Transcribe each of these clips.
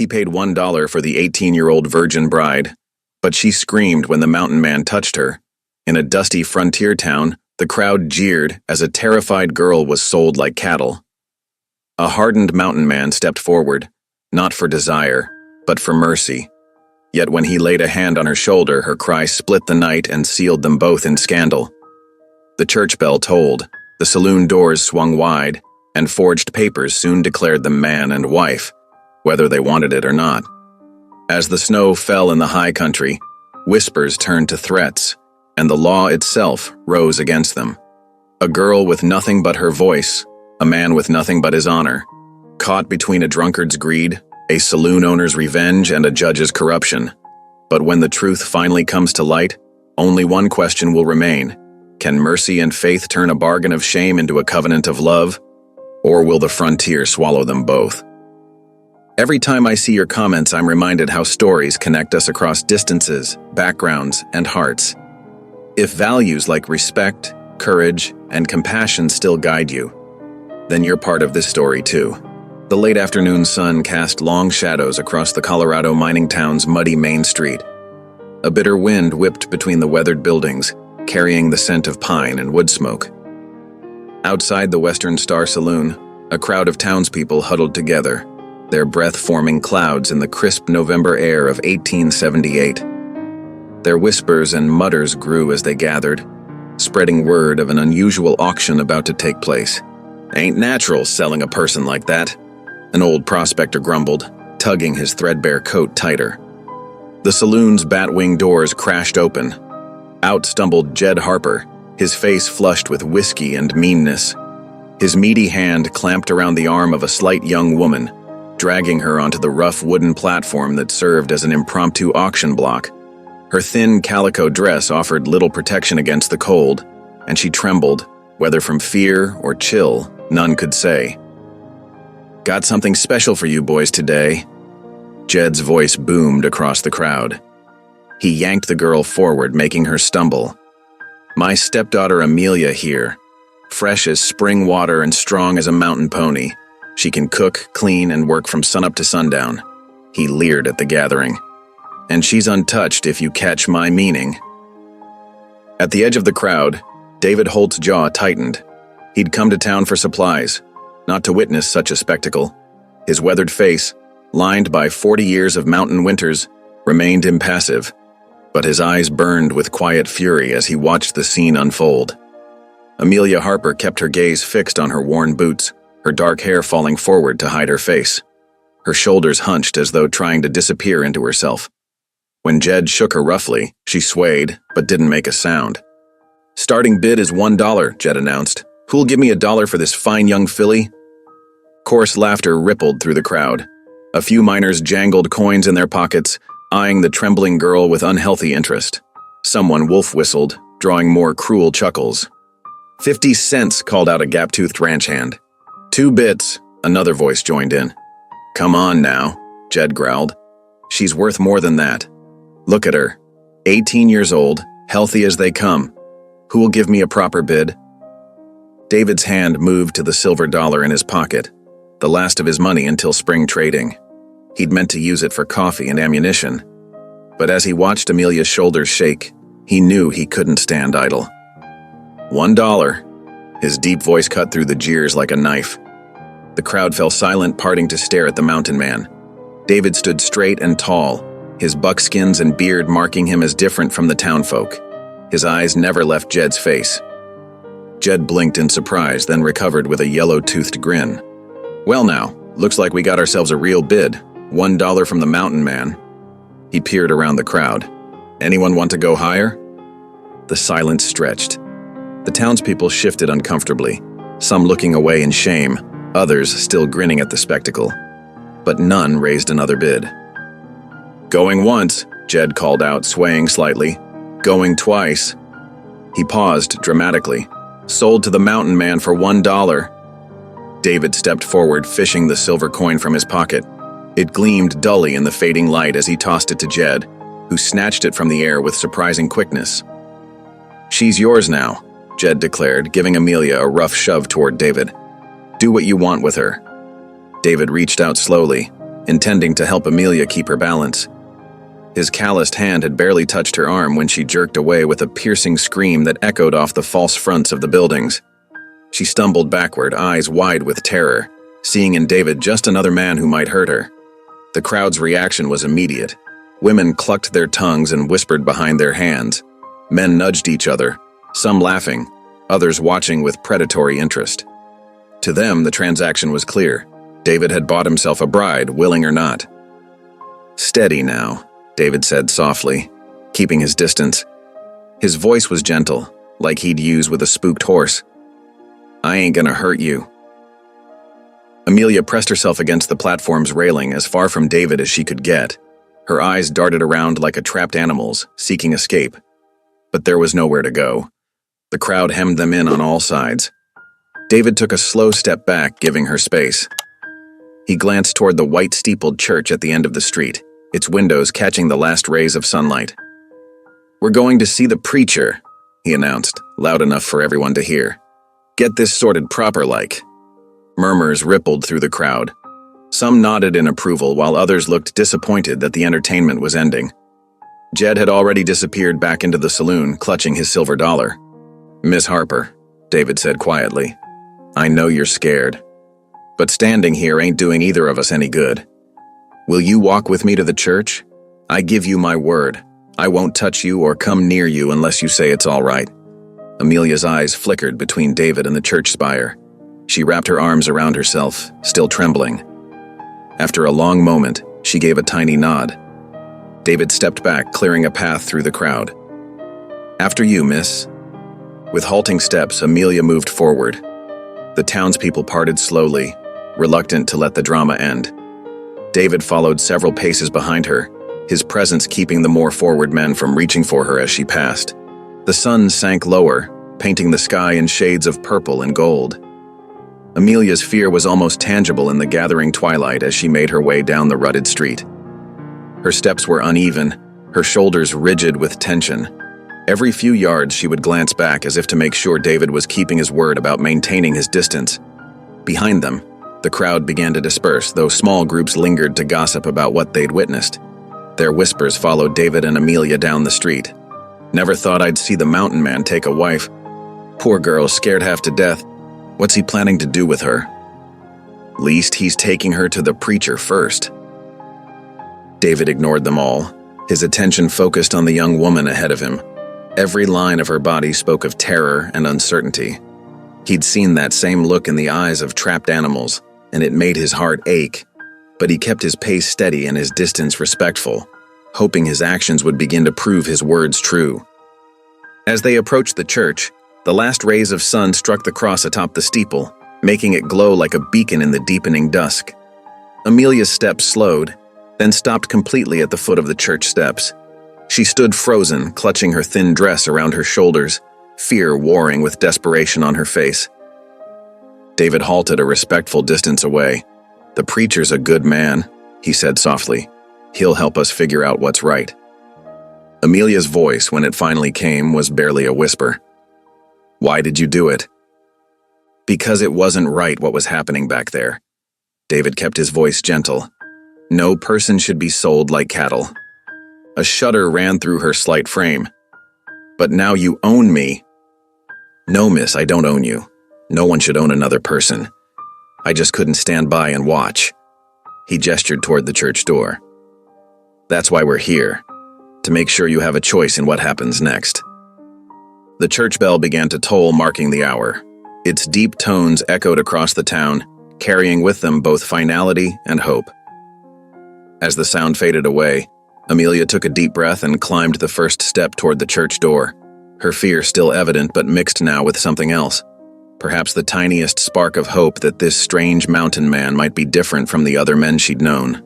He paid $1 for the 18-year-old virgin bride, but she screamed when the mountain man touched her. In a dusty frontier town, the crowd jeered as a terrified girl was sold like cattle. A hardened mountain man stepped forward, not for desire, but for mercy. Yet when he laid a hand on her shoulder, her cry split the night and sealed them both in scandal. The church bell tolled, the saloon doors swung wide, and forged papers soon declared them man and wife, whether they wanted it or not. As the snow fell in the high country, whispers turned to threats, and the law itself rose against them. A girl with nothing but her voice, a man with nothing but his honor, caught between a drunkard's greed, a saloon owner's revenge, and a judge's corruption. But when the truth finally comes to light, only one question will remain. Can mercy and faith turn a bargain of shame into a covenant of love? Or will the frontier swallow them both? Every time I see your comments, I'm reminded how stories connect us across distances, backgrounds, and hearts. If values like respect, courage, and compassion still guide you, then you're part of this story too. The late afternoon sun cast long shadows across the Colorado mining town's muddy main street. A bitter wind whipped between the weathered buildings, carrying the scent of pine and wood smoke. Outside the Western Star Saloon, a crowd of townspeople huddled together, their breath forming clouds in the crisp November air of 1878. Their whispers and mutters grew as they gathered, spreading word of an unusual auction about to take place. "Ain't natural selling a person like that," an old prospector grumbled, tugging his threadbare coat tighter. The saloon's bat-wing doors crashed open. Out stumbled Jed Harper, his face flushed with whiskey and meanness. His meaty hand clamped around the arm of a slight young woman, dragging her onto the rough wooden platform that served as an impromptu auction block. Her thin calico dress offered little protection against the cold, and she trembled, whether from fear or chill, none could say. "Got something special for you boys today." Jed's voice boomed across the crowd. He yanked the girl forward, making her stumble. "My stepdaughter Amelia here, fresh as spring water and strong as a mountain pony. She can cook, clean, and work from sunup to sundown." He leered at the gathering. "And she's untouched if you catch my meaning." At the edge of the crowd, David Holt's jaw tightened. He'd come to town for supplies, not to witness such a spectacle. His weathered face, lined by 40 years of mountain winters, remained impassive, but his eyes burned with quiet fury as he watched the scene unfold. Amelia Harper kept her gaze fixed on her worn boots, her dark hair falling forward to hide her face. Her shoulders hunched as though trying to disappear into herself. When Jed shook her roughly, she swayed, but didn't make a sound. "Starting bid is $1, Jed announced. Who'll give me $1 for this fine young filly?" Coarse laughter rippled through the crowd. A few miners jangled coins in their pockets, eyeing the trembling girl with unhealthy interest. Someone wolf whistled, drawing more cruel chuckles. 50 cents, called out a gap-toothed ranch hand. 2 bits, another voice joined in. "Come on now," Jed growled. "She's worth more than that. Look at her, 18 years old, healthy as they come. Who will give me a proper bid?" David's hand moved to the silver dollar in his pocket, the last of his money until spring trading. He'd meant to use it for coffee and ammunition. But as he watched Amelia's shoulders shake, he knew he couldn't stand idle. $1. His deep voice cut through the jeers like a knife. The crowd fell silent, parting to stare at the mountain man. David stood straight and tall, his buckskins and beard marking him as different from the townfolk. His eyes never left Jed's face. Jed blinked in surprise, then recovered with a yellow-toothed grin. "Well now, looks like we got ourselves a real bid. $1 from the mountain man." He peered around the crowd. "Anyone want to go higher?" The silence stretched. The townspeople shifted uncomfortably, some looking away in shame, others still grinning at the spectacle. But none raised another bid. "Going once," Jed called out, swaying slightly. "Going twice." He paused dramatically. "Sold to the mountain man for $1. David stepped forward, fishing the silver coin from his pocket. It gleamed dully in the fading light as he tossed it to Jed, who snatched it from the air with surprising quickness. "She's yours now," Jed declared, giving Amelia a rough shove toward David. "Do what you want with her." David reached out slowly, intending to help Amelia keep her balance. His calloused hand had barely touched her arm when she jerked away with a piercing scream that echoed off the false fronts of the buildings. She stumbled backward, eyes wide with terror, seeing in David just another man who might hurt her. The crowd's reaction was immediate. Women clucked their tongues and whispered behind their hands. Men nudged each other, some laughing, others watching with predatory interest. To them, the transaction was clear. David had bought himself a bride, willing or not. "Steady now," David said softly, keeping his distance. His voice was gentle, like he'd use with a spooked horse. "I ain't gonna hurt you." Amelia pressed herself against the platform's railing as far from David as she could get. Her eyes darted around like a trapped animal's, seeking escape. But there was nowhere to go. The crowd hemmed them in on all sides. David took a slow step back, giving her space. He glanced toward the white steepled church at the end of the street, its windows catching the last rays of sunlight. "We're going to see the preacher," he announced, loud enough for everyone to hear. "Get this sorted proper like." Murmurs rippled through the crowd. Some nodded in approval while others looked disappointed that the entertainment was ending. Jed had already disappeared back into the saloon, clutching his silver dollar. "Miss Harper," David said quietly, "I know you're scared. But standing here ain't doing either of us any good. Will you walk with me to the church? I give you my word. I won't touch you or come near you unless you say it's all right." Amelia's eyes flickered between David and the church spire. She wrapped her arms around herself, still trembling. After a long moment, she gave a tiny nod. David stepped back, clearing a path through the crowd. "After you, miss." With halting steps, Amelia moved forward. The townspeople parted slowly, reluctant to let the drama end. David followed several paces behind her, his presence keeping the more forward men from reaching for her as she passed. The sun sank lower, painting the sky in shades of purple and gold. Amelia's fear was almost tangible in the gathering twilight as she made her way down the rutted street. Her steps were uneven, her shoulders rigid with tension. Every few yards she would glance back as if to make sure David was keeping his word about maintaining his distance. Behind them, the crowd began to disperse, though small groups lingered to gossip about what they'd witnessed. Their whispers followed David and Amelia down the street. "Never thought I'd see the mountain man take a wife. Poor girl, scared half to death. What's he planning to do with her? Least he's taking her to the preacher first." David ignored them all, his attention focused on the young woman ahead of him. Every line of her body spoke of terror and uncertainty. He'd seen that same look in the eyes of trapped animals, and it made his heart ache. But he kept his pace steady and his distance respectful, hoping his actions would begin to prove his words true. As they approached the church, the last rays of sun struck the cross atop the steeple, making it glow like a beacon in the deepening dusk. Amelia's steps slowed, then stopped completely at the foot of the church steps. She stood frozen, clutching her thin dress around her shoulders, fear warring with desperation on her face. David halted a respectful distance away. "The preacher's a good man," he said softly. "He'll help us figure out what's right." Amelia's voice, when it finally came, was barely a whisper. "Why did you do it?" "Because it wasn't right what was happening back there." David kept his voice gentle. "No person should be sold like cattle." A shudder ran through her slight frame. "But now you own me." "No, miss, I don't own you. No one should own another person. I just couldn't stand by and watch." He gestured toward the church door. "That's why we're here, to make sure you have a choice in what happens next." The church bell began to toll, marking the hour. Its deep tones echoed across the town, carrying with them both finality and hope. As the sound faded away, Amelia took a deep breath and climbed the first step toward the church door, her fear still evident but mixed now with something else. Perhaps the tiniest spark of hope that this strange mountain man might be different from the other men she'd known.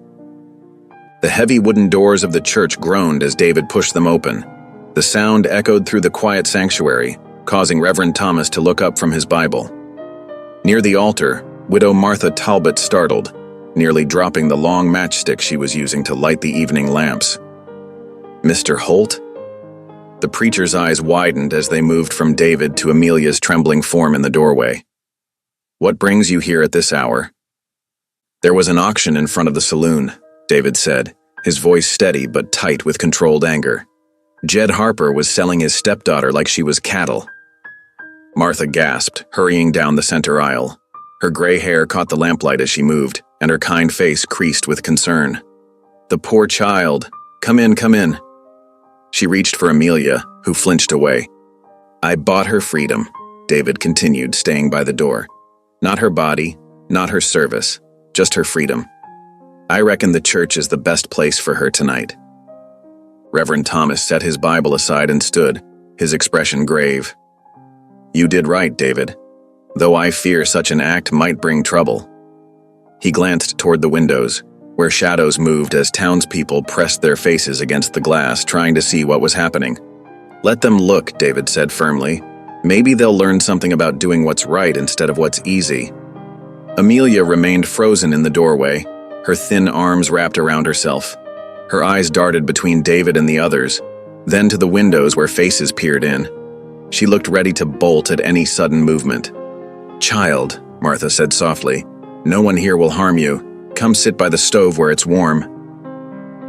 The heavy wooden doors of the church groaned as David pushed them open. The sound echoed through the quiet sanctuary, causing Reverend Thomas to look up from his Bible. Near the altar, Widow Martha Talbot startled, nearly dropping the long matchstick she was using to light the evening lamps. "Mr. Holt?" The preacher's eyes widened as they moved from David to Amelia's trembling form in the doorway. "What brings you here at this hour?" There was an auction in front of the saloon, David said, his voice steady but tight with controlled anger. Jed Harper was selling his stepdaughter like she was cattle. Martha gasped, hurrying down the center aisle. Her gray hair caught the lamplight as she moved, and her kind face creased with concern. The poor child. Come in, come in. She reached for Amelia, who flinched away. I bought her freedom, David continued, staying by the door. Not her body, not her service, just her freedom. I reckon the church is the best place for her tonight. Reverend Thomas set his Bible aside and stood, his expression grave. You did right, David, though I fear such an act might bring trouble. He glanced toward the windows, where shadows moved as townspeople pressed their faces against the glass, trying to see what was happening. Let them look, David said firmly. Maybe they'll learn something about doing what's right instead of what's easy. Amelia remained frozen in the doorway, her thin arms wrapped around herself. Her eyes darted between David and the others, then to the windows where faces peered in. She looked ready to bolt at any sudden movement. Child, Martha said softly, no one here will harm you. Come sit by the stove where it's warm.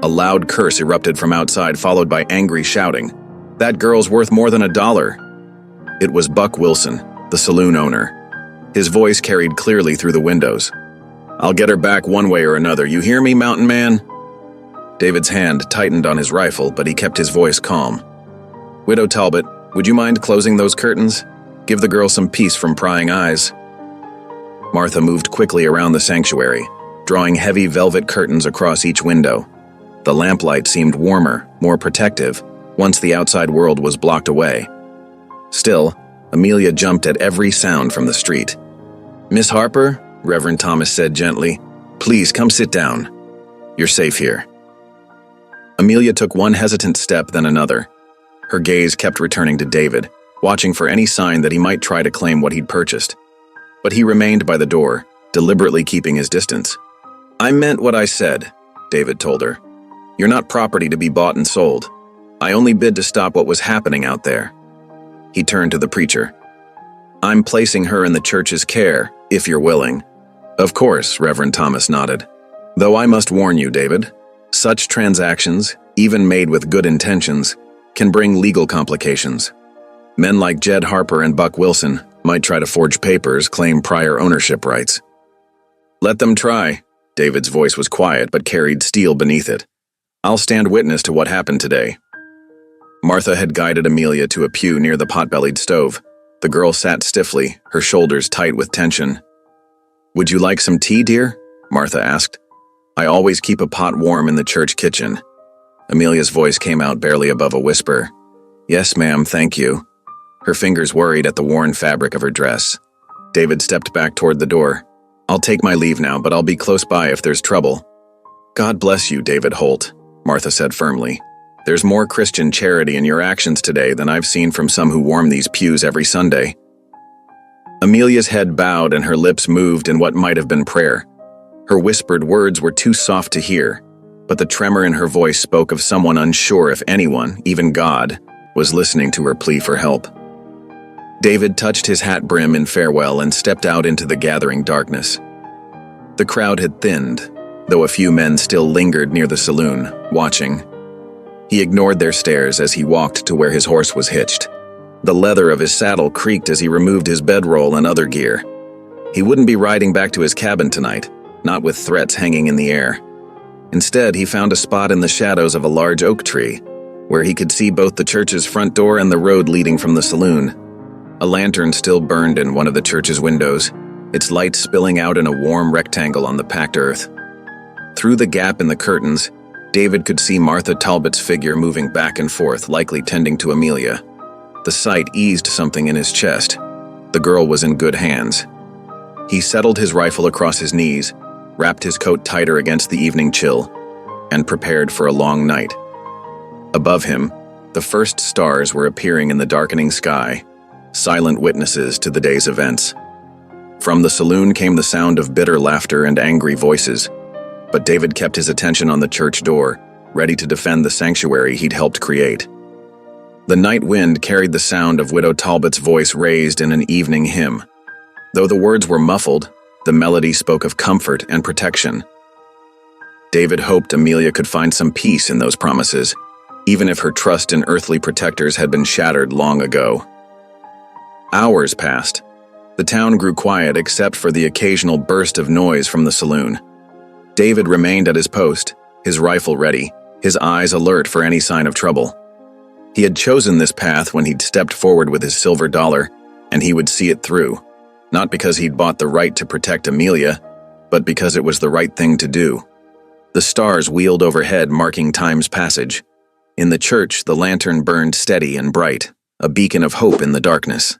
A loud curse erupted from outside, followed by angry shouting. That girl's worth more than $1. It was Buck Wilson, the saloon owner. His voice carried clearly through the windows. I'll get her back one way or another. You hear me, mountain man? David's hand tightened on his rifle, but he kept his voice calm. Widow Talbot, would you mind closing those curtains? Give the girl some peace from prying eyes. Martha moved quickly around the sanctuary, drawing heavy velvet curtains across each window. The lamplight seemed warmer, more protective, once the outside world was blocked away. Still, Amelia jumped at every sound from the street. Miss Harper, Reverend Thomas said gently, please come sit down. You're safe here. Amelia took one hesitant step, then another. Her gaze kept returning to David, watching for any sign that he might try to claim what he'd purchased. But he remained by the door, deliberately keeping his distance. I meant what I said, David told her. You're not property to be bought and sold. I only bid to stop what was happening out there. He turned to the preacher. I'm placing her in the church's care, if you're willing. Of course, Reverend Thomas nodded. Though I must warn you, David, such transactions, even made with good intentions, can bring legal complications. Men like Jed Harper and Buck Wilson might try to forge papers, claim prior ownership rights. Let them try. David's voice was quiet but carried steel beneath it. I'll stand witness to what happened today. Martha had guided Amelia to a pew near the pot-bellied stove. The girl sat stiffly, her shoulders tight with tension. Would you like some tea, dear? Martha asked. I always keep a pot warm in the church kitchen. Amelia's voice came out barely above a whisper. Yes, ma'am, thank you. Her fingers worried at the worn fabric of her dress. David stepped back toward the door. I'll take my leave now, but I'll be close by if there's trouble. God bless you, David Holt, Martha said firmly. There's more Christian charity in your actions today than I've seen from some who warm these pews every Sunday. Amelia's head bowed and her lips moved in what might have been prayer. Her whispered words were too soft to hear, but the tremor in her voice spoke of someone unsure if anyone, even God, was listening to her plea for help. David touched his hat brim in farewell and stepped out into the gathering darkness. The crowd had thinned, though a few men still lingered near the saloon, watching. He ignored their stares as he walked to where his horse was hitched. The leather of his saddle creaked as he removed his bedroll and other gear. He wouldn't be riding back to his cabin tonight, not with threats hanging in the air. Instead, he found a spot in the shadows of a large oak tree, where he could see both the church's front door and the road leading from the saloon. A lantern still burned in one of the church's windows, its light spilling out in a warm rectangle on the packed earth. Through the gap in the curtains, David could see Martha Talbot's figure moving back and forth, likely tending to Amelia. The sight eased something in his chest. The girl was in good hands. He settled his rifle across his knees, wrapped his coat tighter against the evening chill, and prepared for a long night. Above him, the first stars were appearing in the darkening sky, silent witnesses to the day's events. From the saloon came the sound of bitter laughter and angry voices, but David kept his attention on the church door, ready to defend the sanctuary he'd helped create. The night wind carried the sound of Widow Talbot's voice raised in an evening hymn. Though the words were muffled, The melody spoke of comfort and protection. David hoped Amelia could find some peace in those promises, even if her trust in earthly protectors had been shattered long ago. Hours passed. The town grew quiet except for the occasional burst of noise from the saloon. David remained at his post, his rifle ready, his eyes alert for any sign of trouble. He had chosen this path when he'd stepped forward with his silver dollar, and he would see it through, not because he'd bought the right to protect Amelia, but because it was the right thing to do. The stars wheeled overhead, marking time's passage. In the church, the lantern burned steady and bright, a beacon of hope in the darkness.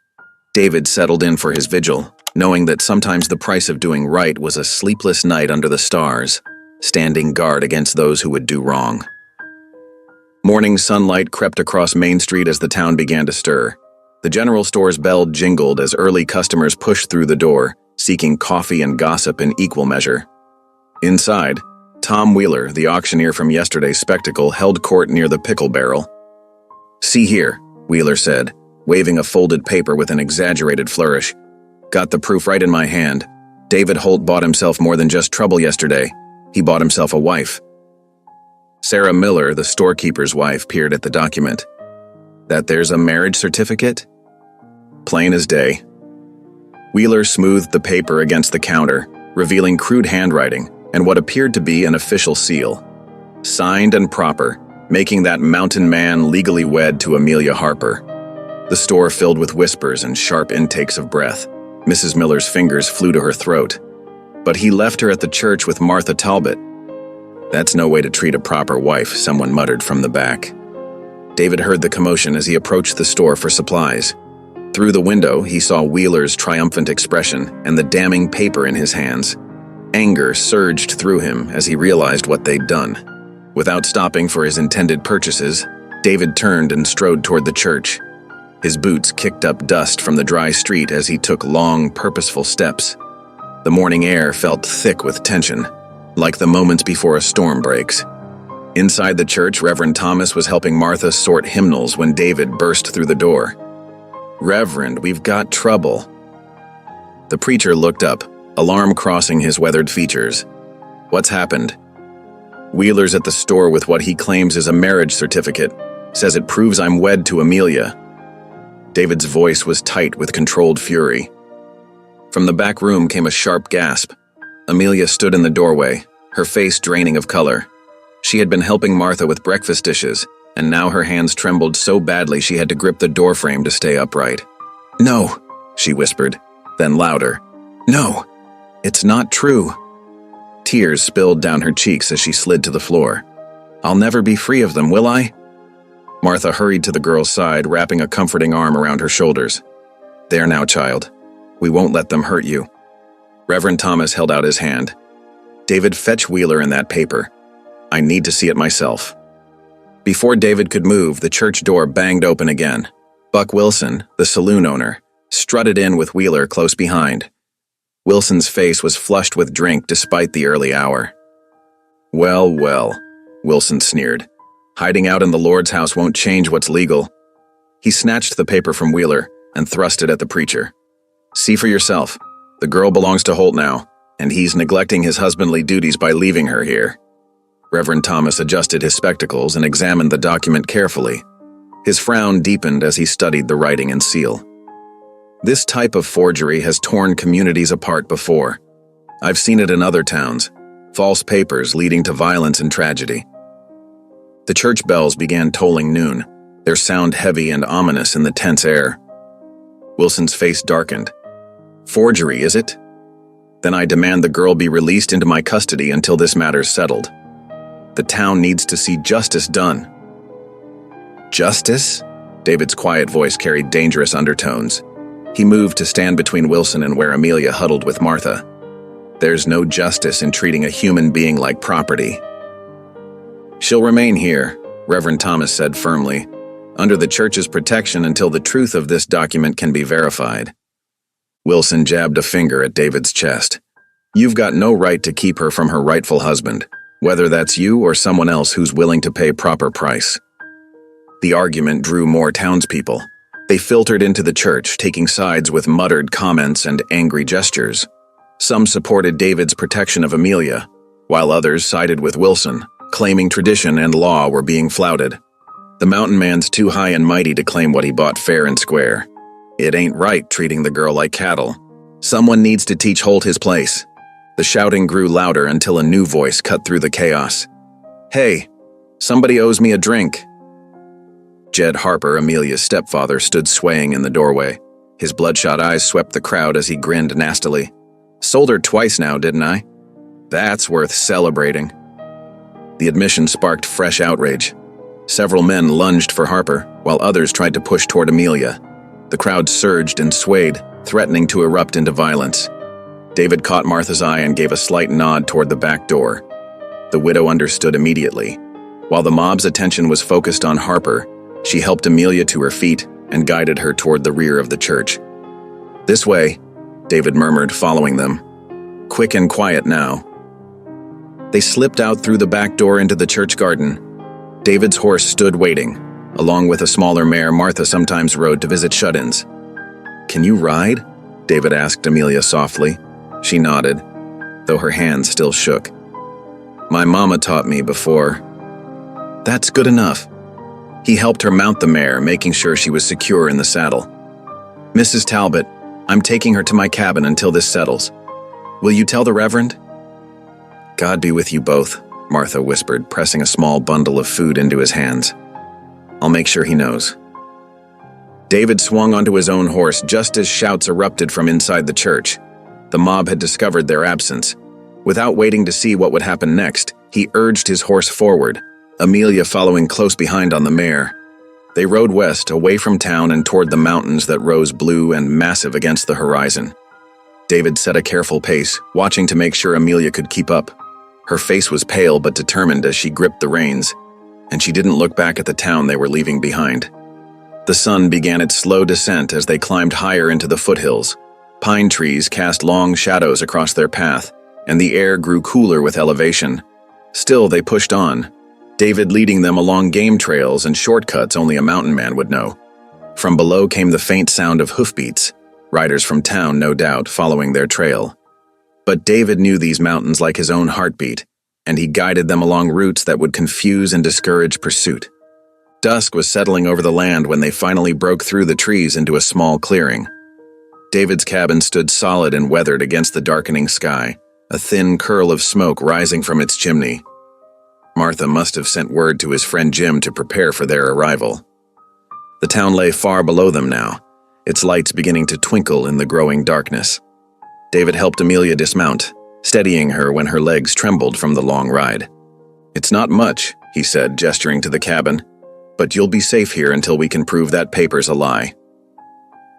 David settled in for his vigil, knowing that sometimes the price of doing right was a sleepless night under the stars, standing guard against those who would do wrong. Morning sunlight crept across Main Street as the town began to stir. The general store's bell jingled as early customers pushed through the door, seeking coffee and gossip in equal measure. Inside, Tom Wheeler, the auctioneer from yesterday's spectacle, held court near the pickle barrel. "See here," Wheeler said, waving a folded paper with an exaggerated flourish. "Got the proof right in my hand. David Holt bought himself more than just trouble yesterday. He bought himself a wife." Sarah Miller, the storekeeper's wife, peered at the document. "That there's a marriage certificate?" Plain as day. Wheeler smoothed the paper against the counter, revealing crude handwriting and what appeared to be an official seal. Signed and proper, making that mountain man legally wed to Amelia Harper. The store filled with whispers and sharp intakes of breath. Mrs. Miller's fingers flew to her throat. "But he left her at the church with Martha Talbot." "That's no way to treat a proper wife," someone muttered from the back. David heard the commotion as he approached the store for supplies. Through the window, he saw Wheeler's triumphant expression and the damning paper in his hands. Anger surged through him as he realized what they'd done. Without stopping for his intended purchases, David turned and strode toward the church. His boots kicked up dust from the dry street as he took long, purposeful steps. The morning air felt thick with tension, like the moments before a storm breaks. Inside the church, Reverend Thomas was helping Martha sort hymnals when David burst through the door. "Reverend, we've got trouble." The preacher looked up, alarm crossing his weathered features. "What's happened?" "Wheeler's at the store with what he claims is a marriage certificate. Says it proves I'm wed to Amelia." David's voice was tight with controlled fury. From the back room came a sharp gasp. Amelia stood in the doorway, her face draining of color. She had been helping Martha with breakfast dishes, and now her hands trembled so badly she had to grip the doorframe to stay upright. "No," she whispered, then louder. "No, it's not true." Tears spilled down her cheeks as she slid to the floor. "I'll never be free of them, will I?" Martha hurried to the girl's side, wrapping a comforting arm around her shoulders. "There now, child. We won't let them hurt you." Reverend Thomas held out his hand. "David, fetch Wheeler and that paper. I need to see it myself." Before David could move, the church door banged open again. Buck Wilson, the saloon owner, strutted in with Wheeler close behind. Wilson's face was flushed with drink despite the early hour. "Well, well," Wilson sneered. "Hiding out in the Lord's house won't change what's legal." He snatched the paper from Wheeler and thrust it at the preacher. "See for yourself. The girl belongs to Holt now, and he's neglecting his husbandly duties by leaving her here." Reverend Thomas adjusted his spectacles and examined the document carefully. His frown deepened as he studied the writing and seal. "This type of forgery has torn communities apart before. I've seen it in other towns. False papers leading to violence and tragedy." The church bells began tolling noon, their sound heavy and ominous in the tense air. Wilson's face darkened. "Forgery, is it? Then I demand the girl be released into my custody until this matter's settled. The town needs to see justice done." "Justice?" David's quiet voice carried dangerous undertones. He moved to stand between Wilson and where Amelia huddled with Martha. "There's no justice in treating a human being like property." "She'll remain here," Reverend Thomas said firmly, "under the church's protection until the truth of this document can be verified." Wilson jabbed a finger at David's chest. "You've got no right to keep her from her rightful husband, whether that's you or someone else who's willing to pay proper price." The argument drew more townspeople. They filtered into the church, taking sides with muttered comments and angry gestures. Some supported David's protection of Amelia, while others sided with Wilson, claiming tradition and law were being flouted. The mountain man's too high and mighty to claim what he bought fair and square. It ain't right treating the girl like cattle. Someone needs to teach Holt his place. The shouting grew louder until a new voice cut through the chaos. "Hey, somebody owes me a drink." Jed Harper, Amelia's stepfather, stood swaying in the doorway. His bloodshot eyes swept the crowd as he grinned nastily. "Sold her twice now, didn't I? That's worth celebrating." The admission sparked fresh outrage. Several men lunged for Harper, while others tried to push toward Amelia. The crowd surged and swayed, threatening to erupt into violence. David caught Martha's eye and gave a slight nod toward the back door. The widow understood immediately. While the mob's attention was focused on Harper, she helped Amelia to her feet and guided her toward the rear of the church. "This way," David murmured, following them. "Quick and quiet now." They slipped out through the back door into the church garden. David's horse stood waiting, along with a smaller mare Martha sometimes rode to visit shut-ins. "Can you ride?" David asked Amelia softly. She nodded, though her hands still shook. "My mama taught me before." "That's good enough." He helped her mount the mare, making sure she was secure in the saddle. "Mrs. Talbot, I'm taking her to my cabin until this settles. Will you tell the Reverend?" "God be with you both," Martha whispered, pressing a small bundle of food into his hands. "I'll make sure he knows." David swung onto his own horse just as shouts erupted from inside the church. The mob had discovered their absence. Without waiting to see what would happen next, he urged his horse forward, Amelia following close behind on the mare. They rode west, away from town and toward the mountains that rose blue and massive against the horizon. David set a careful pace, watching to make sure Amelia could keep up. Her face was pale but determined as she gripped the reins, and she didn't look back at the town they were leaving behind. The sun began its slow descent as they climbed higher into the foothills. Pine trees cast long shadows across their path, and the air grew cooler with elevation. Still, they pushed on, David leading them along game trails and shortcuts only a mountain man would know. From below came the faint sound of hoofbeats, riders from town, no doubt, following their trail. But David knew these mountains like his own heartbeat, and he guided them along routes that would confuse and discourage pursuit. Dusk was settling over the land when they finally broke through the trees into a small clearing. David's cabin stood solid and weathered against the darkening sky, a thin curl of smoke rising from its chimney. Martha must have sent word to his friend Jim to prepare for their arrival. The town lay far below them now, its lights beginning to twinkle in the growing darkness. David helped Amelia dismount, steadying her when her legs trembled from the long ride. "It's not much," he said, gesturing to the cabin, "but you'll be safe here until we can prove that paper's a lie."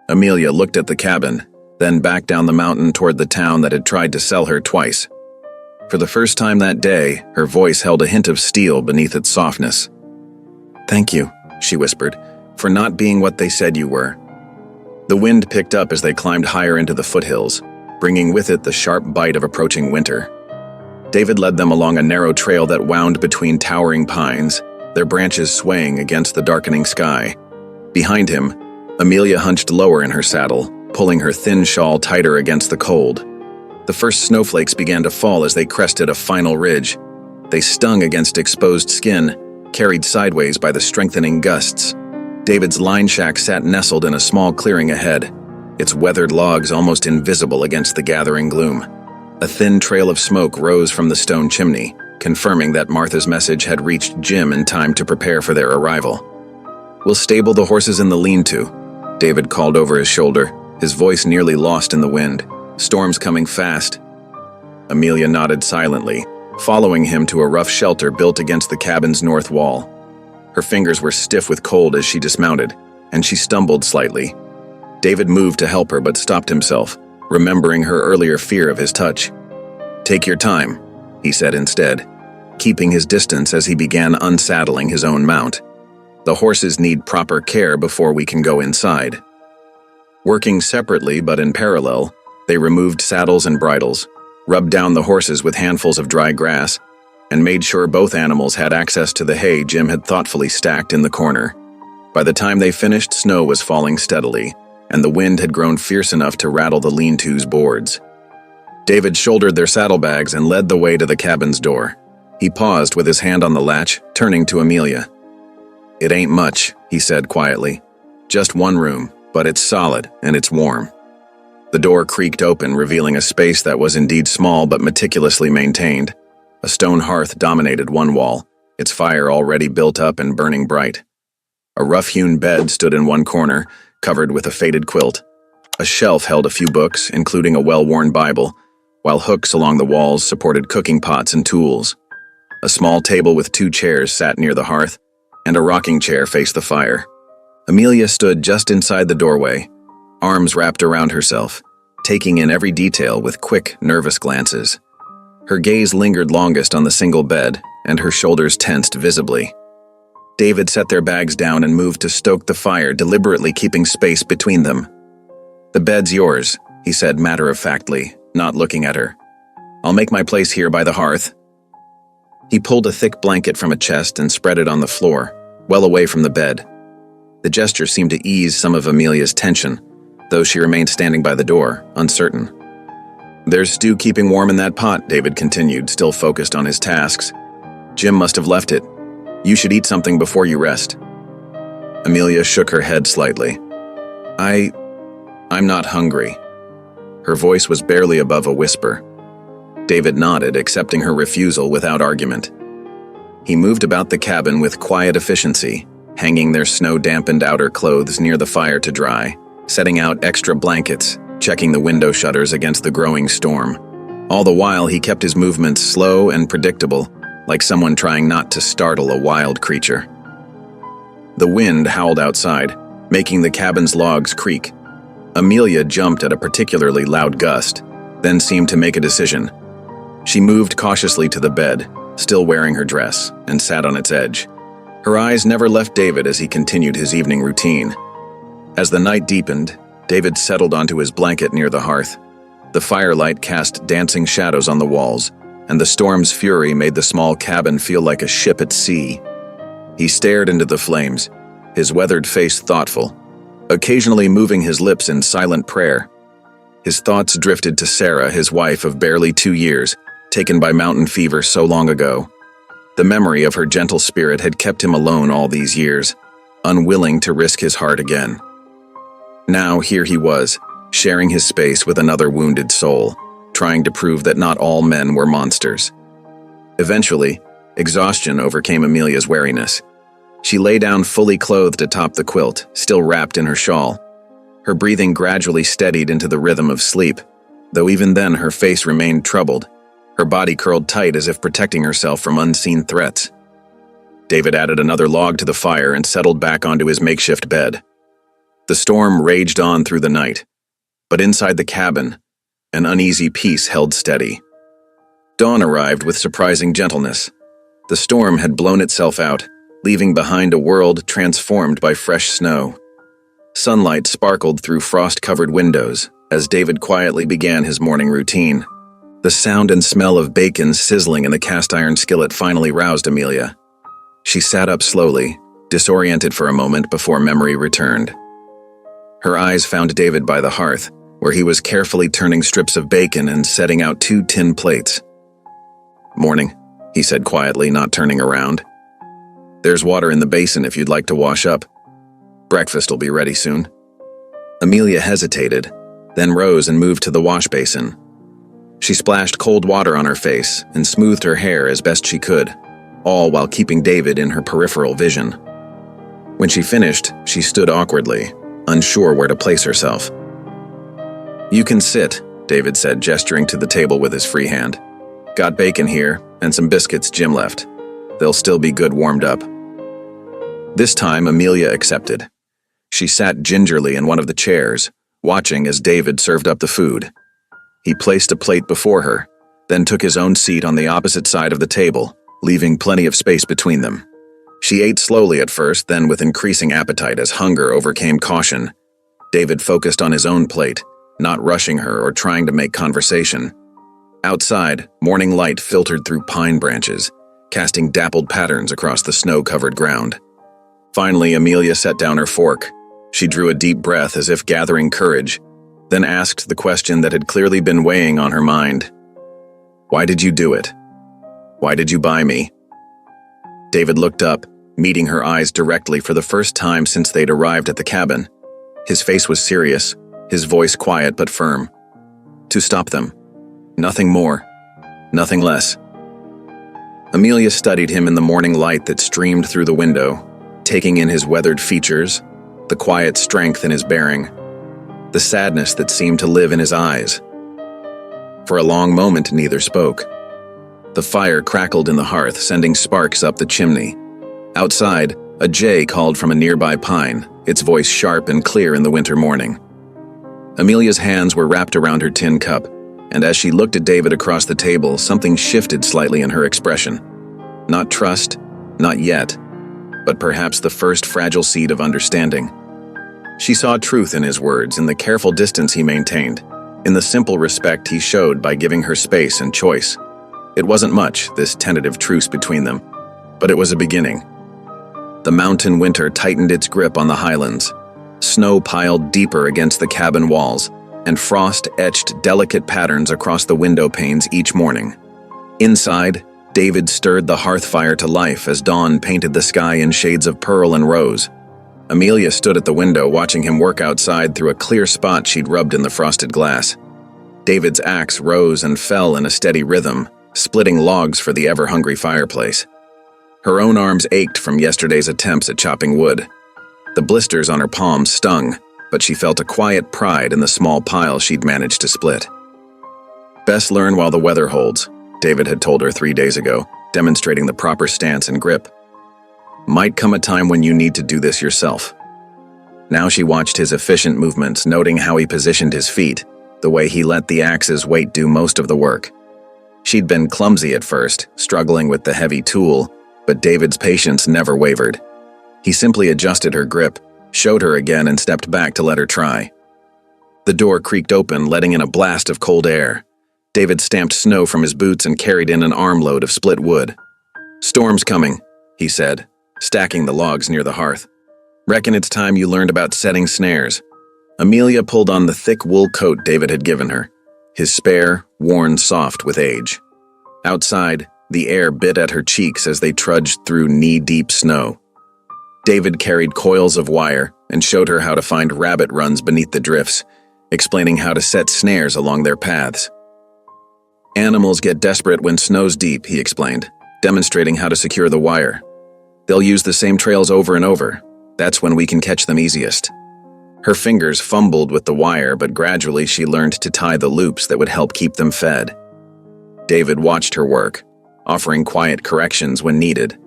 Amelia looked at the cabin, then back down the mountain toward the town that had tried to sell her twice. For the first time that day, her voice held a hint of steel beneath its softness. "Thank you," she whispered, "for not being what they said you were." The wind picked up as they climbed higher into the foothills, bringing with it the sharp bite of approaching winter. David led them along a narrow trail that wound between towering pines, their branches swaying against the darkening sky. Behind him, Amelia hunched lower in her saddle, pulling her thin shawl tighter against the cold. The first snowflakes began to fall as they crested a final ridge. They stung against exposed skin, carried sideways by the strengthening gusts. David's line shack sat nestled in a small clearing ahead, its weathered logs almost invisible against the gathering gloom. A thin trail of smoke rose from the stone chimney, confirming that Martha's message had reached Jim in time to prepare for their arrival. "We'll stable the horses in the lean-to," David called over his shoulder, his voice nearly lost in the wind. "Storm's coming fast." Amelia nodded silently, following him to a rough shelter built against the cabin's north wall. Her fingers were stiff with cold as she dismounted, and she stumbled slightly. David moved to help her but stopped himself, remembering her earlier fear of his touch. "Take your time," he said instead, keeping his distance as he began unsaddling his own mount. "The horses need proper care before we can go inside." Working separately but in parallel, they removed saddles and bridles, rubbed down the horses with handfuls of dry grass, and made sure both animals had access to the hay Jim had thoughtfully stacked in the corner. By the time they finished, snow was falling steadily, and the wind had grown fierce enough to rattle the lean-to's boards. David shouldered their saddlebags and led the way to the cabin's door. He paused with his hand on the latch, turning to Amelia. "It ain't much," he said quietly. "Just one room, but it's solid and it's warm." The door creaked open, revealing a space that was indeed small but meticulously maintained. A stone hearth dominated one wall, its fire already built up and burning bright. A rough-hewn bed stood in one corner, covered with a faded quilt. A shelf held a few books, including a well-worn Bible, while hooks along the walls supported cooking pots and tools. A small table with 2 chairs sat near the hearth, and a rocking chair faced the fire. Amelia stood just inside the doorway, arms wrapped around herself, taking in every detail with quick, nervous glances. Her gaze lingered longest on the single bed, and her shoulders tensed visibly. David set their bags down and moved to stoke the fire, deliberately keeping space between them. "The bed's yours," he said matter-of-factly, not looking at her. "I'll make my place here by the hearth." He pulled a thick blanket from a chest and spread it on the floor, well away from the bed. The gesture seemed to ease some of Amelia's tension, though she remained standing by the door, uncertain. "There's stew keeping warm in that pot," David continued, still focused on his tasks. "Jim must have left it. You should eat something before you rest." Amelia shook her head slightly. I'm not hungry." Her voice was barely above a whisper. David nodded, accepting her refusal without argument. He moved about the cabin with quiet efficiency, hanging their snow-dampened outer clothes near the fire to dry, setting out extra blankets, checking the window shutters against the growing storm. All the while, he kept his movements slow and predictable, like someone trying not to startle a wild creature. The wind howled outside, making the cabin's logs creak. Amelia jumped at a particularly loud gust, then seemed to make a decision. She moved cautiously to the bed, still wearing her dress, and sat on its edge. Her eyes never left David as he continued his evening routine. As the night deepened, David settled onto his blanket near the hearth. The firelight cast dancing shadows on the walls, and the storm's fury made the small cabin feel like a ship at sea. He stared into the flames, his weathered face thoughtful, occasionally moving his lips in silent prayer. His thoughts drifted to Sarah, his wife of barely 2 years, taken by mountain fever so long ago. The memory of her gentle spirit had kept him alone all these years, unwilling to risk his heart again. Now here he was, sharing his space with another wounded soul, trying to prove that not all men were monsters. Eventually, exhaustion overcame Amelia's wariness. She lay down fully clothed atop the quilt, still wrapped in her shawl. Her breathing gradually steadied into the rhythm of sleep, though even then her face remained troubled, her body curled tight as if protecting herself from unseen threats. David added another log to the fire and settled back onto his makeshift bed. The storm raged on through the night, but inside the cabin, an uneasy peace held steady. Dawn arrived with surprising gentleness. The storm had blown itself out, leaving behind a world transformed by fresh snow. Sunlight sparkled through frost-covered windows as David quietly began his morning routine. The sound and smell of bacon sizzling in the cast-iron skillet finally roused Amelia. She sat up slowly, disoriented for a moment before memory returned. Her eyes found David by the hearth, where he was carefully turning strips of bacon and setting out 2 tin plates. "Morning," he said quietly, not turning around. "There's water in the basin if you'd like to wash up. Breakfast'll be ready soon." Amelia hesitated, then rose and moved to the wash basin. She splashed cold water on her face and smoothed her hair as best she could, all while keeping David in her peripheral vision. When she finished, she stood awkwardly, unsure where to place herself. "You can sit," David said, gesturing to the table with his free hand. "Got bacon here, and some biscuits Jim left. They'll still be good warmed up." This time, Amelia accepted. She sat gingerly in one of the chairs, watching as David served up the food. He placed a plate before her, then took his own seat on the opposite side of the table, leaving plenty of space between them. She ate slowly at first, then with increasing appetite as hunger overcame caution. David focused on his own plate, not rushing her or trying to make conversation. Outside, morning light filtered through pine branches, casting dappled patterns across the snow-covered ground. Finally, Amelia set down her fork. She drew a deep breath as if gathering courage, then asked the question that had clearly been weighing on her mind. "Why did you do it? Why did you buy me?" David looked up, meeting her eyes directly for the first time since they'd arrived at the cabin. His face was serious, his voice quiet but firm. "To stop them. Nothing more. Nothing less." Amelia studied him in the morning light that streamed through the window, taking in his weathered features, the quiet strength in his bearing, the sadness that seemed to live in his eyes. For a long moment, neither spoke. The fire crackled in the hearth, sending sparks up the chimney. Outside, a jay called from a nearby pine, its voice sharp and clear in the winter morning. Amelia's hands were wrapped around her tin cup, and as she looked at David across the table, something shifted slightly in her expression. Not trust, not yet, but perhaps the first fragile seed of understanding. She saw truth in his words, in the careful distance he maintained, in the simple respect he showed by giving her space and choice. It wasn't much, this tentative truce between them, but it was a beginning. The mountain winter tightened its grip on the highlands. Snow piled deeper against the cabin walls, and frost etched delicate patterns across the window panes each morning. Inside, David stirred the hearth fire to life as dawn painted the sky in shades of pearl and rose. Amelia stood at the window watching him work outside through a clear spot she'd rubbed in the frosted glass. David's axe rose and fell in a steady rhythm, splitting logs for the ever-hungry fireplace. Her own arms ached from yesterday's attempts at chopping wood. The blisters on her palms stung, but she felt a quiet pride in the small pile she'd managed to split. "Best learn while the weather holds," David had told her 3 days ago, demonstrating the proper stance and grip. "Might come a time when you need to do this yourself." Now she watched his efficient movements, noting how he positioned his feet, the way he let the axe's weight do most of the work. She'd been clumsy at first, struggling with the heavy tool, but David's patience never wavered. He simply adjusted her grip, showed her again, and stepped back to let her try. The door creaked open, letting in a blast of cold air. David stamped snow from his boots and carried in an armload of split wood. "Storm's coming," he said, stacking the logs near the hearth. "Reckon it's time you learned about setting snares." Amelia pulled on the thick wool coat David had given her, his spare, worn soft with age. Outside, the air bit at her cheeks as they trudged through knee-deep snow. David carried coils of wire and showed her how to find rabbit runs beneath the drifts, explaining how to set snares along their paths. "Animals get desperate when snow's deep," he explained, demonstrating how to secure the wire. "They'll use the same trails over and over. That's when we can catch them easiest." Her fingers fumbled with the wire, but gradually she learned to tie the loops that would help keep them fed. David watched her work, offering quiet corrections when needed.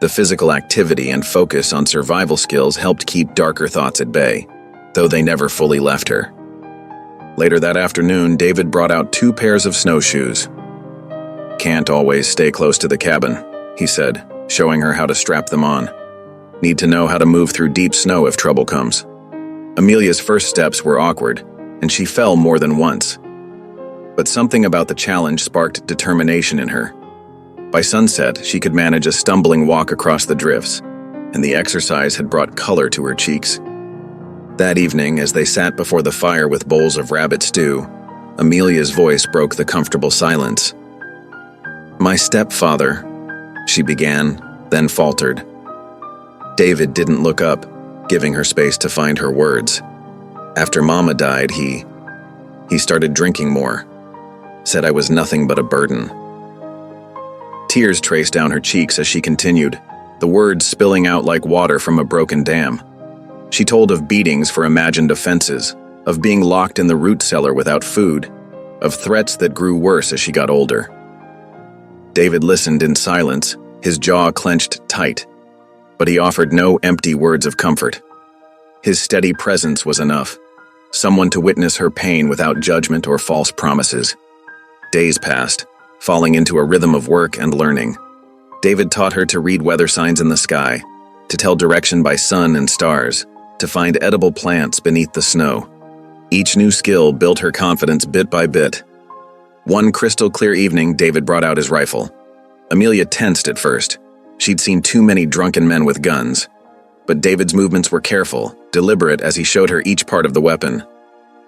The physical activity and focus on survival skills helped keep darker thoughts at bay, though they never fully left her. Later that afternoon, David brought out 2 pairs of snowshoes. "Can't always stay close to the cabin," he said, showing her how to strap them on. "Need to know how to move through deep snow if trouble comes." Amelia's first steps were awkward, and she fell more than once. But something about the challenge sparked determination in her. By sunset, she could manage a stumbling walk across the drifts, and the exercise had brought color to her cheeks. That evening, as they sat before the fire with bowls of rabbit stew, Amelia's voice broke the comfortable silence. "My stepfather," she began, then faltered. David didn't look up, giving her space to find her words. "After Mama died, he started drinking more. Said I was nothing but a burden." Tears traced down her cheeks as she continued, the words spilling out like water from a broken dam. She told of beatings for imagined offenses, of being locked in the root cellar without food, of threats that grew worse as she got older. David listened in silence, his jaw clenched tight, but he offered no empty words of comfort. His steady presence was enough, someone to witness her pain without judgment or false promises. Days passed, falling into a rhythm of work and learning. David taught her to read weather signs in the sky, to tell direction by sun and stars, to find edible plants beneath the snow. Each new skill built her confidence bit by bit. One crystal-clear evening, David brought out his rifle. Amelia tensed at first. She'd seen too many drunken men with guns. But David's movements were careful, deliberate as he showed her each part of the weapon.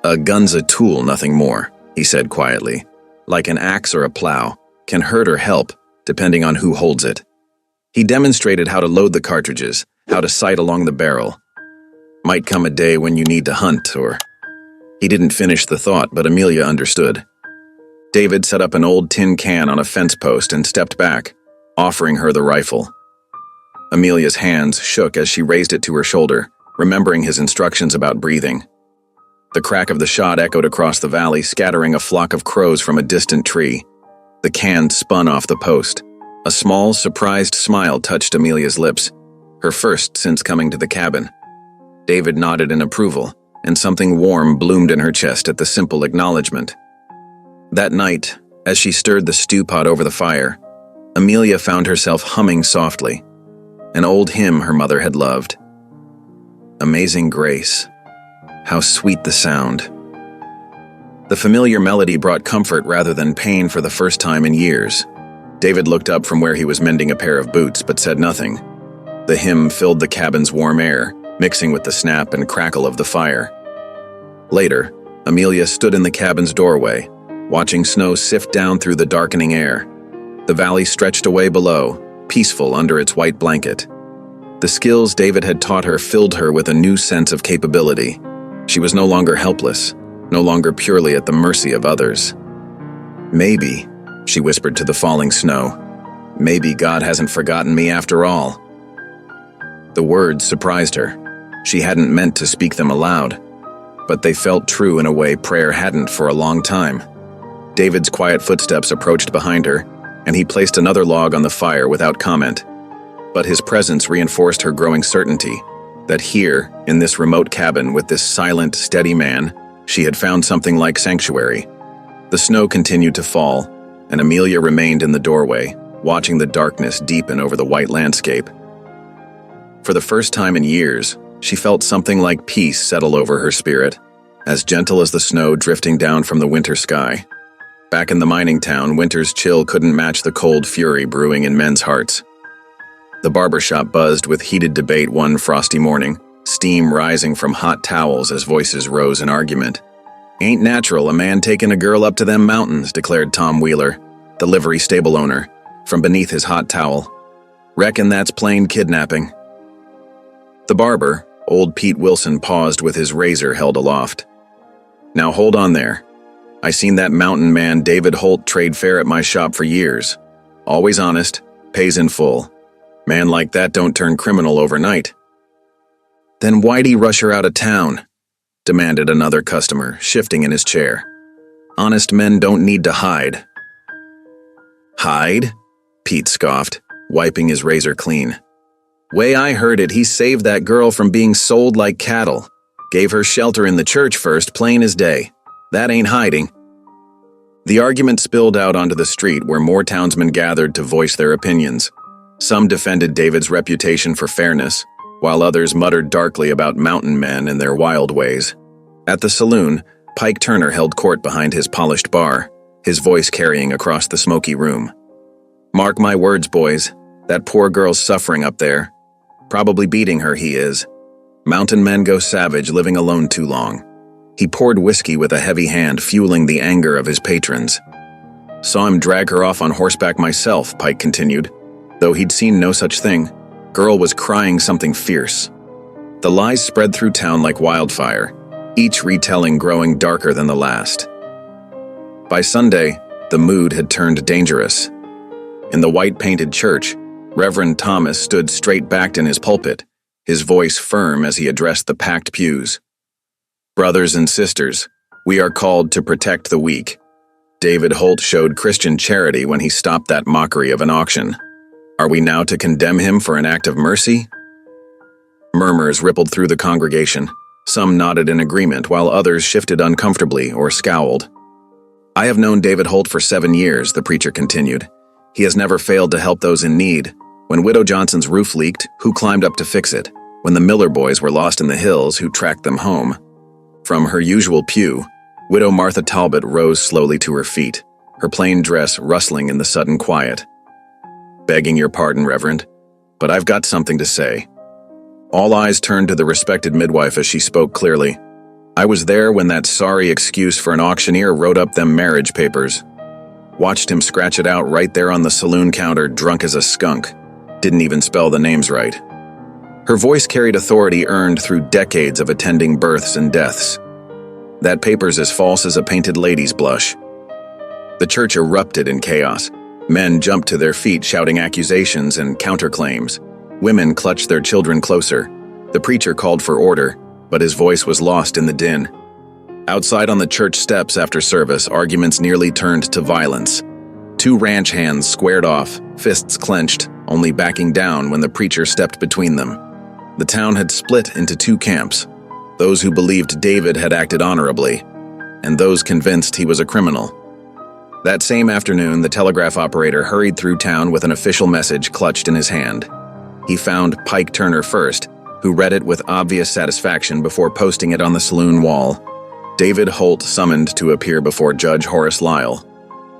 "A gun's a tool, nothing more," he said quietly. "Like an axe or a plow, can hurt or help, depending on who holds it." He demonstrated how to load the cartridges, how to sight along the barrel. "Might come a day when you need to hunt, or—" He didn't finish the thought, but Amelia understood. David set up an old tin can on a fence post and stepped back, offering her the rifle. Amelia's hands shook as she raised it to her shoulder, remembering his instructions about breathing. The crack of the shot echoed across the valley, scattering a flock of crows from a distant tree. The can spun off the post. A small, surprised smile touched Amelia's lips, her first since coming to the cabin. David nodded in approval, and something warm bloomed in her chest at the simple acknowledgement. That night, as she stirred the stew pot over the fire, Amelia found herself humming softly, an old hymn her mother had loved. Amazing Grace. How sweet the sound. The familiar melody brought comfort rather than pain for the first time in years. David looked up from where he was mending a pair of boots but said nothing. The hymn filled the cabin's warm air, mixing with the snap and crackle of the fire. Later, Amelia stood in the cabin's doorway, watching snow sift down through the darkening air. The valley stretched away below, peaceful under its white blanket. The skills David had taught her filled her with a new sense of capability. She was no longer helpless, no longer purely at the mercy of others. "Maybe," she whispered to the falling snow, "maybe God hasn't forgotten me after all." The words surprised her. She hadn't meant to speak them aloud, but they felt true in a way prayer hadn't for a long time. David's quiet footsteps approached behind her, and he placed another log on the fire without comment. But his presence reinforced her growing certainty that here, in this remote cabin with this silent, steady man, she had found something like sanctuary. The snow continued to fall, and Amelia remained in the doorway, watching the darkness deepen over the white landscape. For the first time in years, she felt something like peace settle over her spirit, as gentle as the snow drifting down from the winter sky. Back in the mining town, winter's chill couldn't match the cold fury brewing in men's hearts. The barber shop buzzed with heated debate one frosty morning, steam rising from hot towels as voices rose in argument. "Ain't natural a man taking a girl up to them mountains," declared Tom Wheeler, the livery stable owner, from beneath his hot towel. "Reckon that's plain kidnapping." The barber, old Pete Wilson, paused with his razor held aloft. "Now hold on there. I seen that mountain man David Holt trade fare at my shop for years. Always honest, pays in full. Man like that don't turn criminal overnight." "Then why'd he rush her out of town?" demanded another customer, shifting in his chair. "Honest men don't need to hide." "Hide?" Pete scoffed, wiping his razor clean. "Way I heard it, he saved that girl from being sold like cattle. Gave her shelter in the church first, plain as day. That ain't hiding." The argument spilled out onto the street where more townsmen gathered to voice their opinions. Some defended David's reputation for fairness, while others muttered darkly about mountain men and their wild ways. At the saloon, Pike Turner held court behind his polished bar, his voice carrying across the smoky room. "Mark my words, boys. That poor girl's suffering up there. Probably beating her, he is. Mountain men go savage living alone too long." He poured whiskey with a heavy hand, fueling the anger of his patrons. "Saw him drag her off on horseback myself," Pike continued. Though he'd seen no such thing, girl was crying something fierce. The lies spread through town like wildfire, each retelling growing darker than the last. By Sunday, the mood had turned dangerous. In the white-painted church, Reverend Thomas stood straight-backed in his pulpit, his voice firm as he addressed the packed pews. "Brothers and sisters, we are called to protect the weak. David Holt showed Christian charity when he stopped that mockery of an auction. Are we now to condemn him for an act of mercy?" Murmurs rippled through the congregation. Some nodded in agreement, while others shifted uncomfortably or scowled. "I have known David Holt for 7 years," the preacher continued. "He has never failed to help those in need. When Widow Johnson's roof leaked, who climbed up to fix it? When the Miller boys were lost in the hills, who tracked them home?" From her usual pew, Widow Martha Talbot rose slowly to her feet, her plain dress rustling in the sudden quiet. "Begging your pardon, Reverend, but I've got something to say." All eyes turned to the respected midwife as she spoke clearly. I was there when that sorry excuse for an auctioneer wrote up them marriage papers. Watched him scratch it out right there on the saloon counter, drunk as a skunk. Didn't even spell the names right. Her voice carried authority earned through decades of attending births and deaths. That paper's as false as a painted lady's blush. The church erupted in chaos. Men jumped to their feet shouting accusations and counterclaims. Women clutched their children closer. The preacher called for order, but his voice was lost in the din. Outside on the church steps after service, arguments nearly turned to violence. Two ranch hands squared off, fists clenched, only backing down when the preacher stepped between them. The town had split into two camps, those who believed David had acted honorably, and those convinced he was a criminal. That same afternoon, the telegraph operator hurried through town with an official message clutched in his hand. He found Pike Turner first, who read it with obvious satisfaction before posting it on the saloon wall. David Holt summoned to appear before Judge Horace Lyle.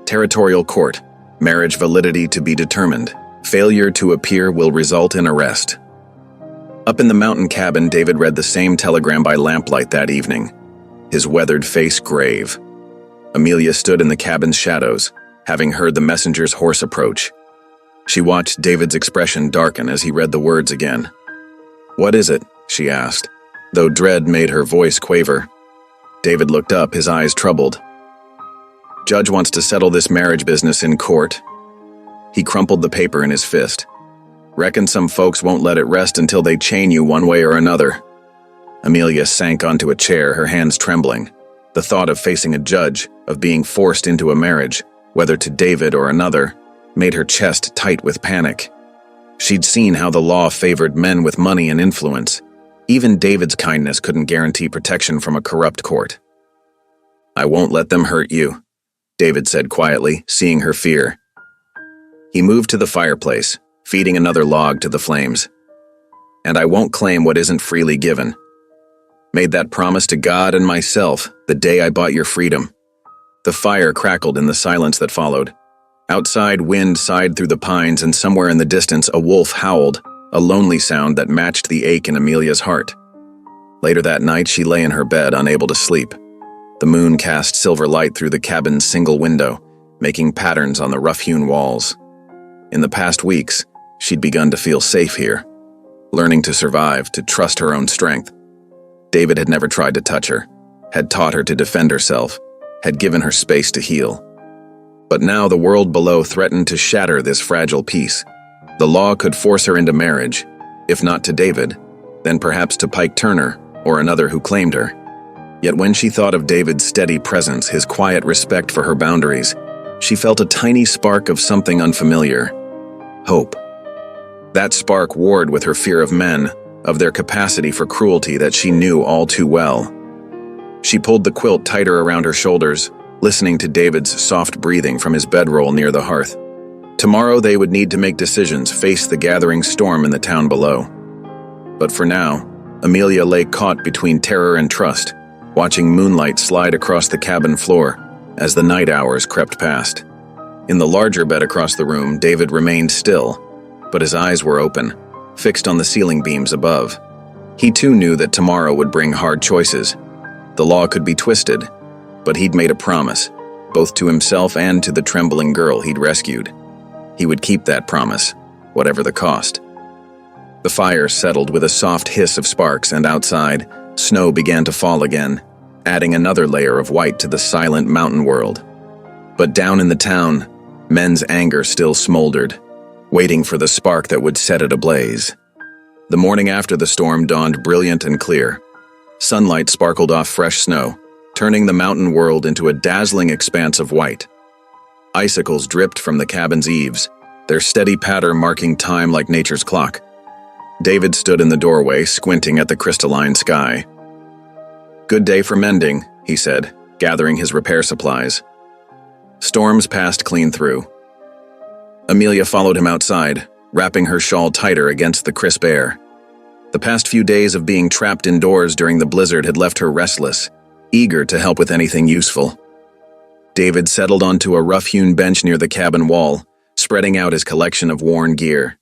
Territorial court. Marriage validity to be determined. Failure to appear will result in arrest. Up in the mountain cabin, David read the same telegram by lamplight that evening, his weathered face grave. Amelia stood in the cabin's shadows, having heard the messenger's hoarse approach. She watched David's expression darken as he read the words again. "What is it?" she asked, though dread made her voice quaver. David looked up, his eyes troubled. "Judge wants to settle this marriage business in court." He crumpled the paper in his fist. "Reckon some folks won't let it rest until they chain you one way or another." Amelia sank onto a chair, her hands trembling. The thought of facing a judge, of being forced into a marriage, whether to David or another, made her chest tight with panic. She'd seen how the law favored men with money and influence. Even David's kindness couldn't guarantee protection from a corrupt court. "I won't let them hurt you," David said quietly, seeing her fear. He moved to the fireplace, feeding another log to the flames. "And I won't claim what isn't freely given. Made that promise to God and myself the day I bought your freedom." The fire crackled in the silence that followed. Outside, wind sighed through the pines, and somewhere in the distance a wolf howled, a lonely sound that matched the ache in Amelia's heart. Later that night, she lay in her bed, unable to sleep. The moon cast silver light through the cabin's single window, making patterns on the rough-hewn walls. In the past weeks, she'd begun to feel safe here, learning to survive, to trust her own strength. David had never tried to touch her, had taught her to defend herself, had given her space to heal. But now the world below threatened to shatter this fragile peace. The law could force her into marriage, if not to David, then perhaps to Pike Turner or another who claimed her. Yet when she thought of David's steady presence, his quiet respect for her boundaries, she felt a tiny spark of something unfamiliar. Hope. That spark warred with her fear of men, of their capacity for cruelty that she knew all too well. She pulled the quilt tighter around her shoulders, listening to David's soft breathing from his bedroll near the hearth. Tomorrow they would need to make decisions, face the gathering storm in the town below. But for now, Amelia lay caught between terror and trust, watching moonlight slide across the cabin floor as the night hours crept past. In the larger bed across the room, David remained still, but his eyes were open, fixed on the ceiling beams above. He too knew that tomorrow would bring hard choices. The law could be twisted, but he'd made a promise, both to himself and to the trembling girl he'd rescued. He would keep that promise, whatever the cost. The fire settled with a soft hiss of sparks, and outside, snow began to fall again, adding another layer of white to the silent mountain world. But down in the town, men's anger still smoldered, waiting for the spark that would set it ablaze. The morning after the storm dawned brilliant and clear. Sunlight sparkled off fresh snow, turning the mountain world into a dazzling expanse of white. Icicles dripped from the cabin's eaves, their steady patter marking time like nature's clock. David stood in the doorway, squinting at the crystalline sky. "Good day for mending," he said, gathering his repair supplies. Storms passed clean through. Amelia followed him outside, wrapping her shawl tighter against the crisp air. The past few days of being trapped indoors during the blizzard had left her restless, eager to help with anything useful. David settled onto a rough-hewn bench near the cabin wall, spreading out his collection of worn gear.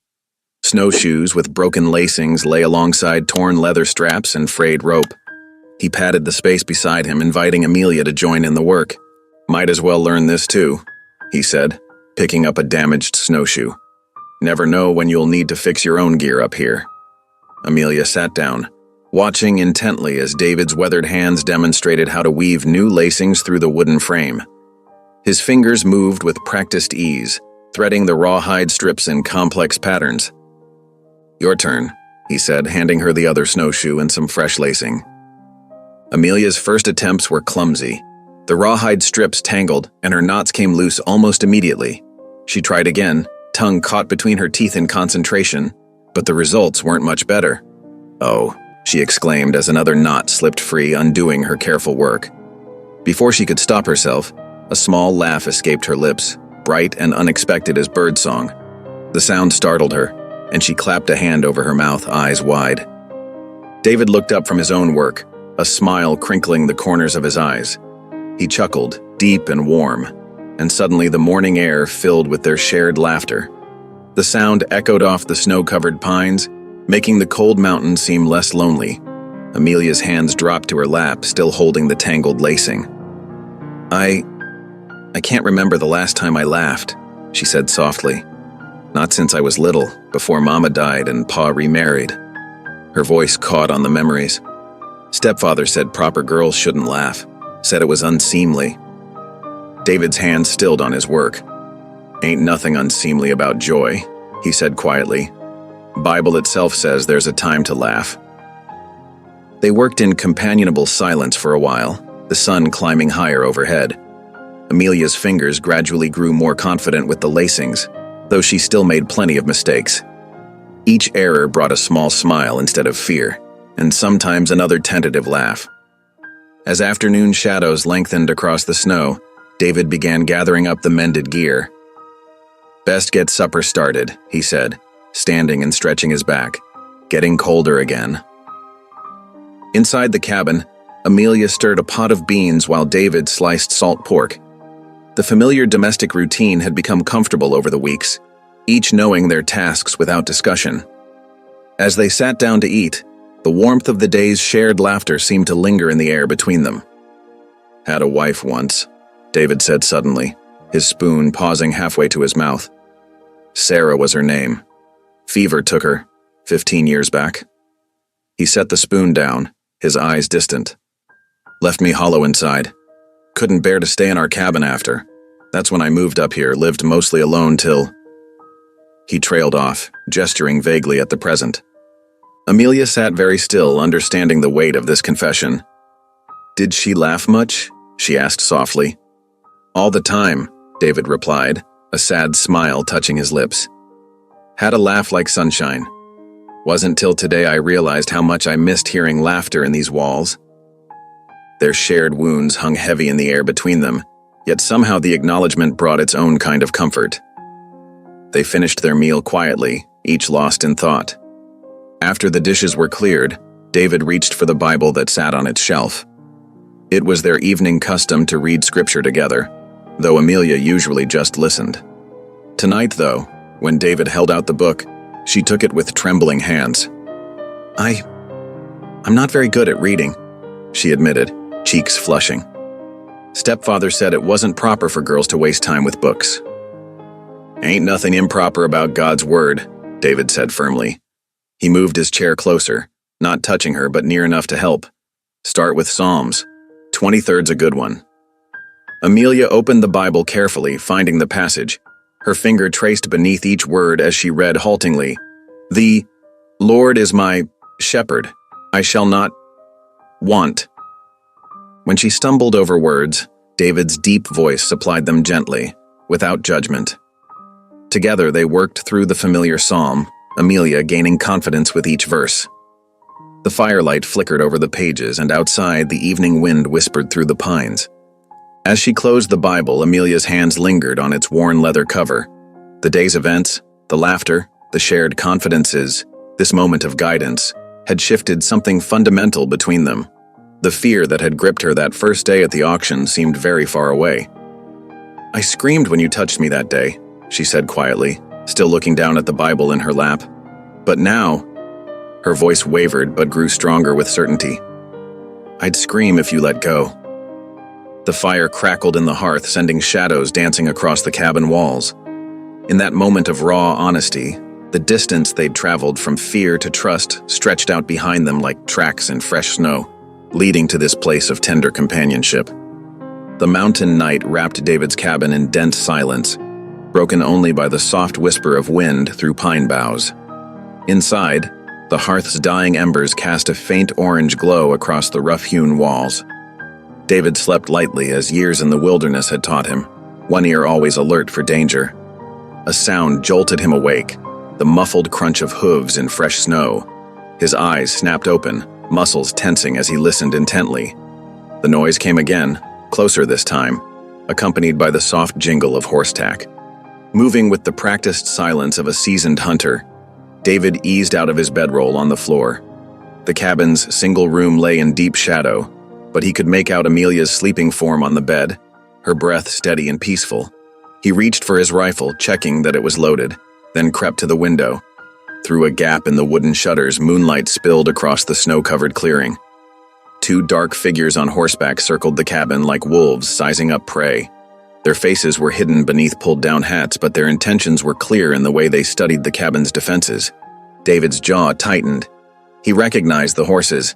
Snowshoes with broken lacings lay alongside torn leather straps and frayed rope. He patted the space beside him, inviting Amelia to join in the work. "Might as well learn this too," he said, picking up a damaged snowshoe. "Never know when you'll need to fix your own gear up here." Amelia sat down, watching intently as David's weathered hands demonstrated how to weave new lacings through the wooden frame. His fingers moved with practiced ease, threading the rawhide strips in complex patterns. "Your turn," he said, handing her the other snowshoe and some fresh lacing. Amelia's first attempts were clumsy. The rawhide strips tangled, and her knots came loose almost immediately. She tried again, tongue caught between her teeth in concentration, but the results weren't much better. "Oh," she exclaimed as another knot slipped free, undoing her careful work. Before she could stop herself, a small laugh escaped her lips, bright and unexpected as birdsong. The sound startled her, and she clapped a hand over her mouth, eyes wide. David looked up from his own work, a smile crinkling the corners of his eyes. He chuckled, deep and warm, and suddenly the morning air filled with their shared laughter. The sound echoed off the snow-covered pines, making the cold mountain seem less lonely. Amelia's hands dropped to her lap, still holding the tangled lacing. I can't remember the last time I laughed," she said softly. "Not since I was little, before Mama died and Pa remarried." Her voice caught on the memories. "Stepfather said proper girls shouldn't laugh, said it was unseemly." David's hand stilled on his work. "Ain't nothing unseemly about joy," he said quietly. "Bible itself says there's a time to laugh." They worked in companionable silence for a while, the sun climbing higher overhead. Amelia's fingers gradually grew more confident with the lacings, though she still made plenty of mistakes. Each error brought a small smile instead of fear, and sometimes another tentative laugh. As afternoon shadows lengthened across the snow, David began gathering up the mended gear. "Best get supper started," he said, standing and stretching his back. "Getting colder again." Inside the cabin, Amelia stirred a pot of beans while David sliced salt pork. The familiar domestic routine had become comfortable over the weeks, each knowing their tasks without discussion. As they sat down to eat, the warmth of the day's shared laughter seemed to linger in the air between them. "Had a wife once," David said suddenly, his spoon pausing halfway to his mouth. "Sarah was her name. Fever took her, 15 years back." He set the spoon down, his eyes distant. "Left me hollow inside. Couldn't bear to stay in our cabin after. That's when I moved up here, lived mostly alone till—" He trailed off, gesturing vaguely at the present. Amelia sat very still, understanding the weight of this confession. "Did she laugh much?" she asked softly. "All the time," David replied, a sad smile touching his lips. "Had a laugh like sunshine. Wasn't till today I realized how much I missed hearing laughter in these walls." Their shared wounds hung heavy in the air between them, yet somehow the acknowledgement brought its own kind of comfort. They finished their meal quietly, each lost in thought. After the dishes were cleared, David reached for the Bible that sat on its shelf. It was their evening custom to read scripture together, though Amelia usually just listened. Tonight, though, when David held out the book, she took it with trembling hands. I'm not very good at reading," she admitted, cheeks flushing. "Stepfather said it wasn't proper for girls to waste time with books." "Ain't nothing improper about God's word," David said firmly. He moved his chair closer, not touching her but near enough to help. "Start with Psalms. 23rd's a good one." Amelia opened the Bible carefully, finding the passage. Her finger traced beneath each word as she read haltingly, "The Lord is my shepherd. I shall not want." When she stumbled over words, David's deep voice supplied them gently, without judgment. Together they worked through the familiar psalm, Amelia gaining confidence with each verse. The firelight flickered over the pages, and outside the evening wind whispered through the pines. As she closed the Bible, Amelia's hands lingered on its worn leather cover. The day's events, the laughter, the shared confidences, this moment of guidance, had shifted something fundamental between them. The fear that had gripped her that first day at the auction seemed very far away. "I screamed when you touched me that day," she said quietly, still looking down at the Bible in her lap. "But now—" Her voice wavered but grew stronger with certainty. I'd scream if you let go." The fire crackled in the hearth, sending shadows dancing across the cabin walls. In that moment of raw honesty, the distance they'd traveled from fear to trust stretched out behind them like tracks in fresh snow, leading to this place of tender companionship. The mountain night wrapped David's cabin in dense silence, broken only by the soft whisper of wind through pine boughs. Inside, the hearth's dying embers cast a faint orange glow across the rough-hewn walls. David slept lightly as years in the wilderness had taught him, one ear always alert for danger. A sound jolted him awake, the muffled crunch of hooves in fresh snow. His eyes snapped open, muscles tensing as he listened intently. The noise came again, closer this time, accompanied by the soft jingle of horse tack. Moving with the practiced silence of a seasoned hunter, David eased out of his bedroll on the floor. The cabin's single room lay in deep shadow, but he could make out Amelia's sleeping form on the bed, her breath steady and peaceful. He reached for his rifle, checking that it was loaded, then crept to the window. Through a gap in the wooden shutters, moonlight spilled across the snow-covered clearing. Two dark figures on horseback circled the cabin like wolves sizing up prey. Their faces were hidden beneath pulled-down hats, but their intentions were clear in the way they studied the cabin's defenses. David's jaw tightened. He recognized the horses.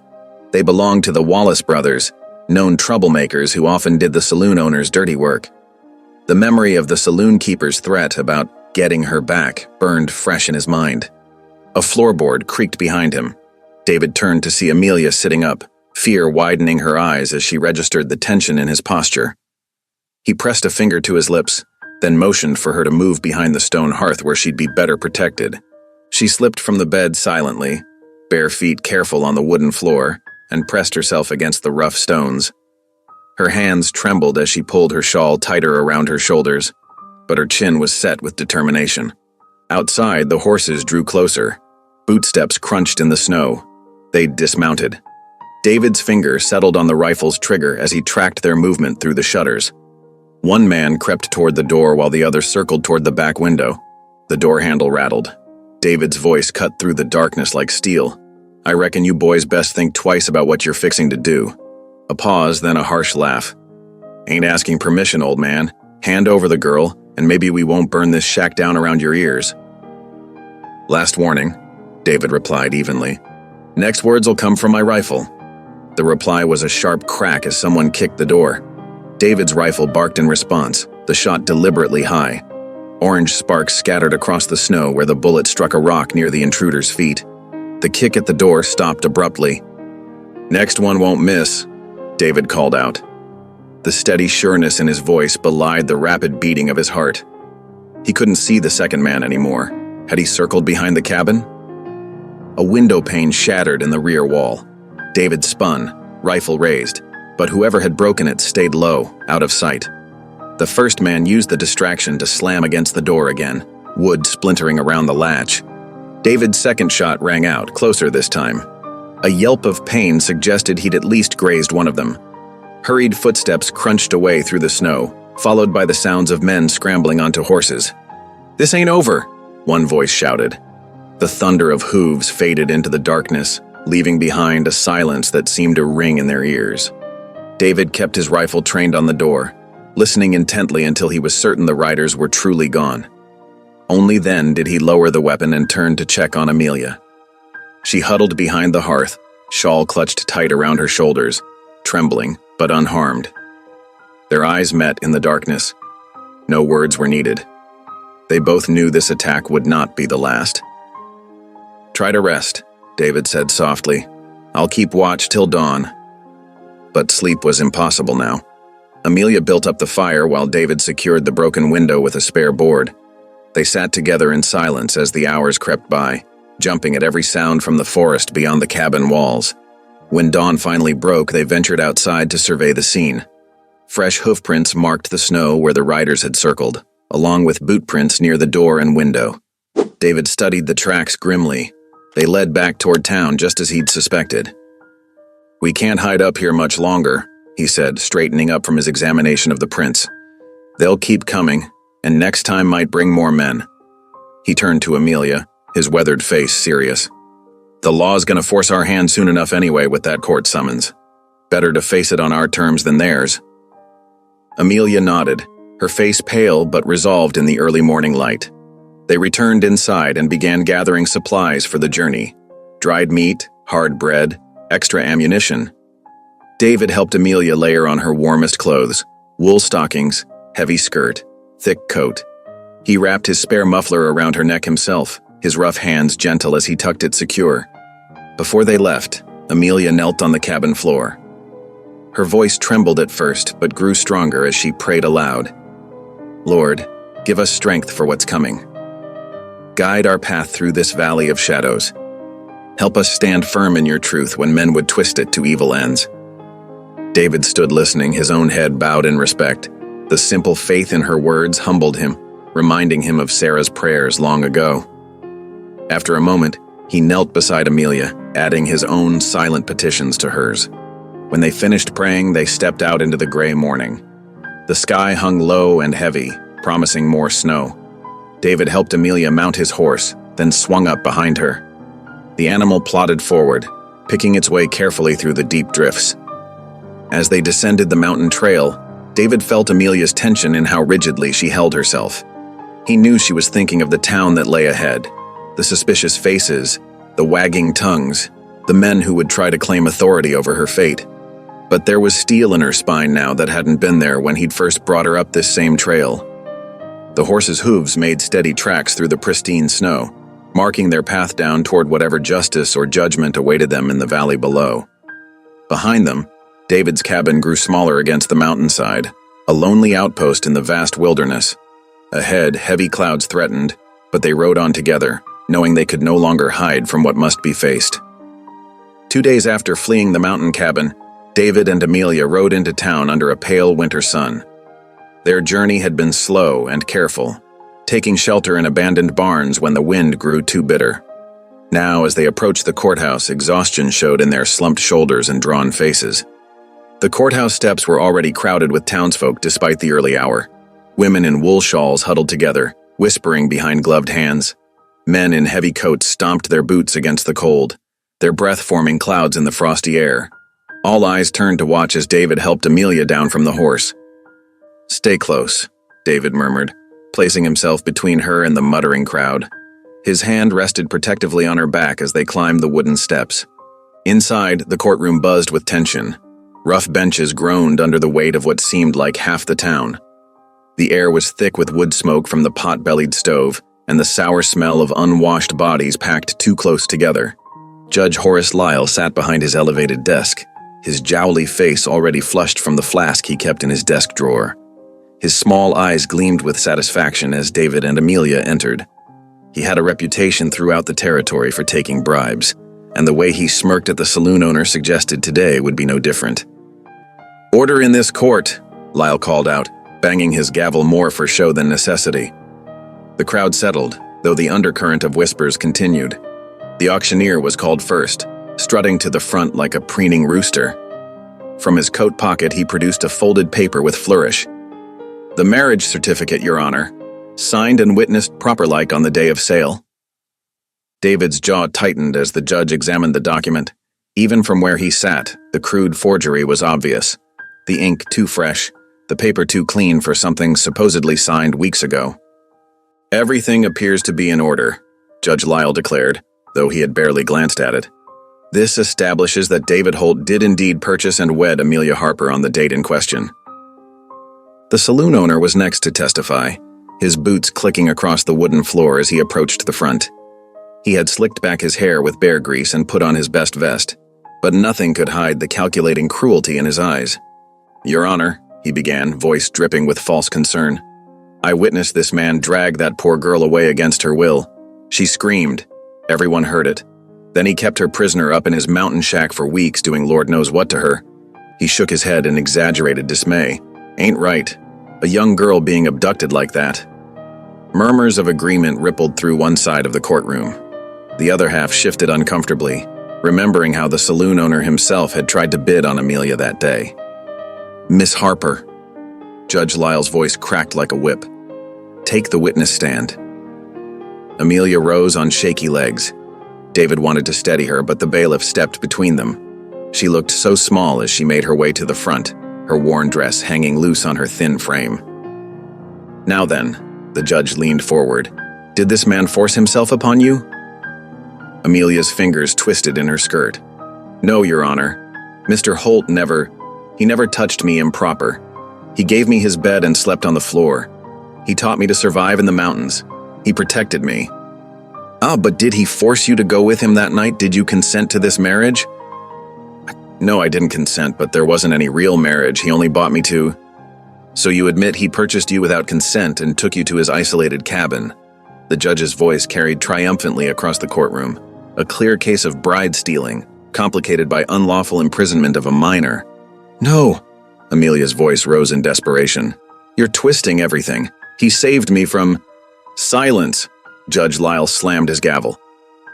They belonged to the Wallace brothers, known troublemakers who often did the saloon owner's dirty work. The memory of the saloon keeper's threat about getting her back burned fresh in his mind. A floorboard creaked behind him. David turned to see Amelia sitting up, fear widening her eyes as she registered the tension in his posture. He pressed a finger to his lips, then motioned for her to move behind the stone hearth where she'd be better protected. She slipped from the bed silently, bare feet careful on the wooden floor, and pressed herself against the rough stones. Her hands trembled as she pulled her shawl tighter around her shoulders, but her chin was set with determination. Outside, the horses drew closer. Bootsteps crunched in the snow. They'd dismounted. David's finger settled on the rifle's trigger as he tracked their movement through the shutters. One man crept toward the door while the other circled toward the back window. The door handle rattled. David's voice cut through the darkness like steel. "I reckon you boys best think twice about what you're fixing to do." A pause, then a harsh laugh. "Ain't asking permission, old man. Hand over the girl, and maybe we won't burn this shack down around your ears." "Last warning," David replied evenly. "Next words'll come from my rifle." The reply was a sharp crack as someone kicked the door. David's rifle barked in response, the shot deliberately high. Orange sparks scattered across the snow where the bullet struck a rock near the intruder's feet. The kick at the door stopped abruptly. "Next one won't miss," David called out. The steady sureness in his voice belied the rapid beating of his heart. He couldn't see the second man anymore. Had he circled behind the cabin? A window pane shattered in the rear wall. David spun, rifle raised, but whoever had broken it stayed low, out of sight. The first man used the distraction to slam against the door again, wood splintering around the latch. David's second shot rang out, closer this time. A yelp of pain suggested he'd at least grazed one of them. Hurried footsteps crunched away through the snow, followed by the sounds of men scrambling onto horses. "This ain't over," one voice shouted. The thunder of hooves faded into the darkness, leaving behind a silence that seemed to ring in their ears. David kept his rifle trained on the door, listening intently until he was certain the riders were truly gone. Only then did he lower the weapon and turn to check on Amelia. She huddled behind the hearth, shawl clutched tight around her shoulders, trembling but unharmed. Their eyes met in the darkness. No words were needed. They both knew this attack would not be the last. "Try to rest," David said softly. "I'll keep watch till dawn." But sleep was impossible now. Amelia built up the fire while David secured the broken window with a spare board. They sat together in silence as the hours crept by, jumping at every sound from the forest beyond the cabin walls. When dawn finally broke, they ventured outside to survey the scene. Fresh hoofprints marked the snow where the riders had circled, along with bootprints near the door and window. David studied the tracks grimly. They led back toward town just as he'd suspected. "We can't hide up here much longer," he said, straightening up from his examination of the prints. "They'll keep coming, and next time might bring more men." He turned to Amelia, his weathered face serious. "The law's gonna force our hand soon enough anyway with that court summons." Better to face it on our terms than theirs. Amelia nodded, her face pale but resolved in the early morning light. They returned inside and began gathering supplies for the journey. Dried meat, hard bread, extra ammunition. David helped Amelia layer on her warmest clothes, wool stockings, heavy skirt, thick coat. He wrapped his spare muffler around her neck himself, his rough hands gentle as he tucked it secure. Before they left, Amelia knelt on the cabin floor. Her voice trembled at first, but grew stronger as she prayed aloud. Lord, give us strength for what's coming. Guide our path through this valley of shadows. Help us stand firm in your truth when men would twist it to evil ends. David stood listening, his own head bowed in respect. The simple faith in her words humbled him, reminding him of Sarah's prayers long ago. After a moment, he knelt beside Amelia, adding his own silent petitions to hers. When they finished praying, they stepped out into the gray morning. The sky hung low and heavy, promising more snow. David helped Amelia mount his horse, then swung up behind her. The animal plodded forward, picking its way carefully through the deep drifts. As they descended the mountain trail, David felt Amelia's tension in how rigidly she held herself. He knew she was thinking of the town that lay ahead, the suspicious faces, the wagging tongues, the men who would try to claim authority over her fate. But there was steel in her spine now that hadn't been there when he'd first brought her up this same trail. The horse's hooves made steady tracks through the pristine snow, marking their path down toward whatever justice or judgment awaited them in the valley below. Behind them, David's cabin grew smaller against the mountainside, a lonely outpost in the vast wilderness. Ahead, heavy clouds threatened, but they rode on together, knowing they could no longer hide from what must be faced. 2 days after fleeing the mountain cabin, David and Amelia rode into town under a pale winter sun. Their journey had been slow and careful, taking shelter in abandoned barns when the wind grew too bitter. Now, as they approached the courthouse, exhaustion showed in their slumped shoulders and drawn faces. The courthouse steps were already crowded with townsfolk despite the early hour. Women in wool shawls huddled together, whispering behind gloved hands. Men in heavy coats stomped their boots against the cold, their breath forming clouds in the frosty air. All eyes turned to watch as David helped Amelia down from the horse. "Stay close," David murmured, placing himself between her and the muttering crowd. His hand rested protectively on her back as they climbed the wooden steps. Inside, the courtroom buzzed with tension. Rough benches groaned under the weight of what seemed like half the town. The air was thick with wood smoke from the pot-bellied stove, and the sour smell of unwashed bodies packed too close together. Judge Horace Lyle sat behind his elevated desk, his jowly face already flushed from the flask he kept in his desk drawer. His small eyes gleamed with satisfaction as David and Amelia entered. He had a reputation throughout the territory for taking bribes, and the way he smirked at the saloon owner suggested today would be no different. "Order in this court," Lyle called out, banging his gavel more for show than necessity. The crowd settled, though the undercurrent of whispers continued. The auctioneer was called first, strutting to the front like a preening rooster. From his coat pocket he produced a folded paper with flourish. "The marriage certificate, Your Honor. Signed and witnessed proper-like on the day of sale." David's jaw tightened as the judge examined the document. Even from where he sat, the crude forgery was obvious. The ink too fresh, the paper too clean for something supposedly signed weeks ago. "Everything appears to be in order," Judge Lyle declared, though he had barely glanced at it. "This establishes that David Holt did indeed purchase and wed Amelia Harper on the date in question." The saloon owner was next to testify, his boots clicking across the wooden floor as he approached the front. He had slicked back his hair with bear grease and put on his best vest, but nothing could hide the calculating cruelty in his eyes. "Your Honor," he began, voice dripping with false concern. "I witnessed this man drag that poor girl away against her will. She screamed. Everyone heard it. Then he kept her prisoner up in his mountain shack for weeks doing Lord knows what to her." He shook his head in exaggerated dismay. "Ain't right. A young girl being abducted like that." Murmurs of agreement rippled through one side of the courtroom. The other half shifted uncomfortably, remembering how the saloon owner himself had tried to bid on Amelia that day. "Miss Harper." Judge Lyle's voice cracked like a whip. "Take the witness stand." Amelia rose on shaky legs. David wanted to steady her, but the bailiff stepped between them. She looked so small as she made her way to the front, her worn dress hanging loose on her thin frame. "Now then," the judge leaned forward, "did this man force himself upon you?" Amelia's fingers twisted in her skirt. "No, Your Honor. Mr. Holt never touched me improper. He gave me his bed and slept on the floor. He taught me to survive in the mountains. He protected me." "Ah, but did he force you to go with him that night? Did you consent to this marriage?" "No, I didn't consent, but there wasn't any real marriage. He only bought me to—" "So you admit he purchased you without consent and took you to his isolated cabin?" The judge's voice carried triumphantly across the courtroom. A clear case of bride stealing, complicated by unlawful imprisonment of a minor. "No!" Amelia's voice rose in desperation. "You're twisting everything. He saved me from—" "Silence!" Judge Lyle slammed his gavel.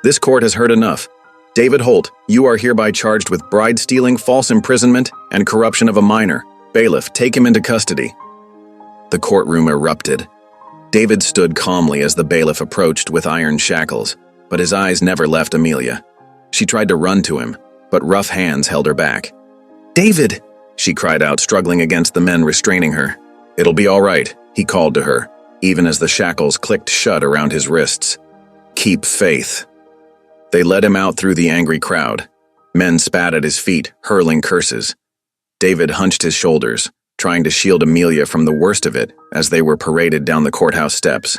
"This court has heard enough. David Holt, you are hereby charged with bride stealing, false imprisonment, and corruption of a minor. Bailiff, take him into custody." The courtroom erupted. David stood calmly as the bailiff approached with iron shackles, but his eyes never left Amelia. She tried to run to him, but rough hands held her back. "David!" she cried out, struggling against the men restraining her. "It'll be all right," he called to her, even as the shackles clicked shut around his wrists. "Keep faith." They led him out through the angry crowd. Men spat at his feet, hurling curses. David hunched his shoulders, trying to shield Amelia from the worst of it as they were paraded down the courthouse steps.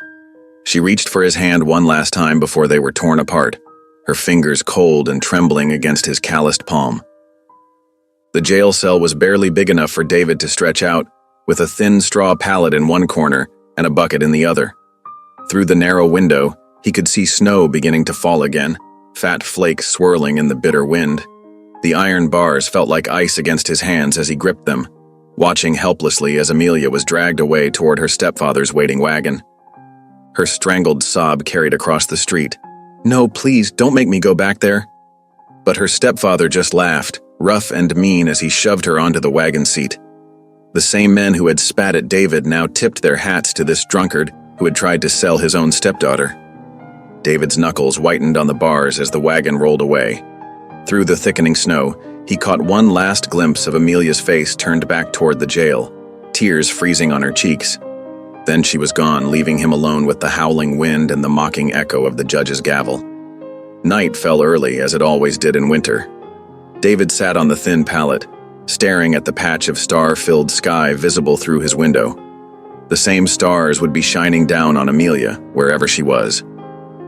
She reached for his hand one last time before they were torn apart, her fingers cold and trembling against his calloused palm. The jail cell was barely big enough for David to stretch out, with a thin straw pallet in one corner and a bucket in the other. Through the narrow window, he could see snow beginning to fall again, fat flakes swirling in the bitter wind. The iron bars felt like ice against his hands as he gripped them, watching helplessly as Amelia was dragged away toward her stepfather's waiting wagon. Her strangled sob carried across the street. "No, please, don't make me go back there." But her stepfather just laughed, rough and mean, as he shoved her onto the wagon seat. The same men who had spat at David now tipped their hats to this drunkard who had tried to sell his own stepdaughter. David's knuckles whitened on the bars as the wagon rolled away. Through the thickening snow, he caught one last glimpse of Amelia's face turned back toward the jail, tears freezing on her cheeks. Then she was gone, leaving him alone with the howling wind and the mocking echo of the judge's gavel. Night fell early, as it always did in winter. David sat on the thin pallet, staring at the patch of star-filled sky visible through his window. The same stars would be shining down on Amelia, wherever she was.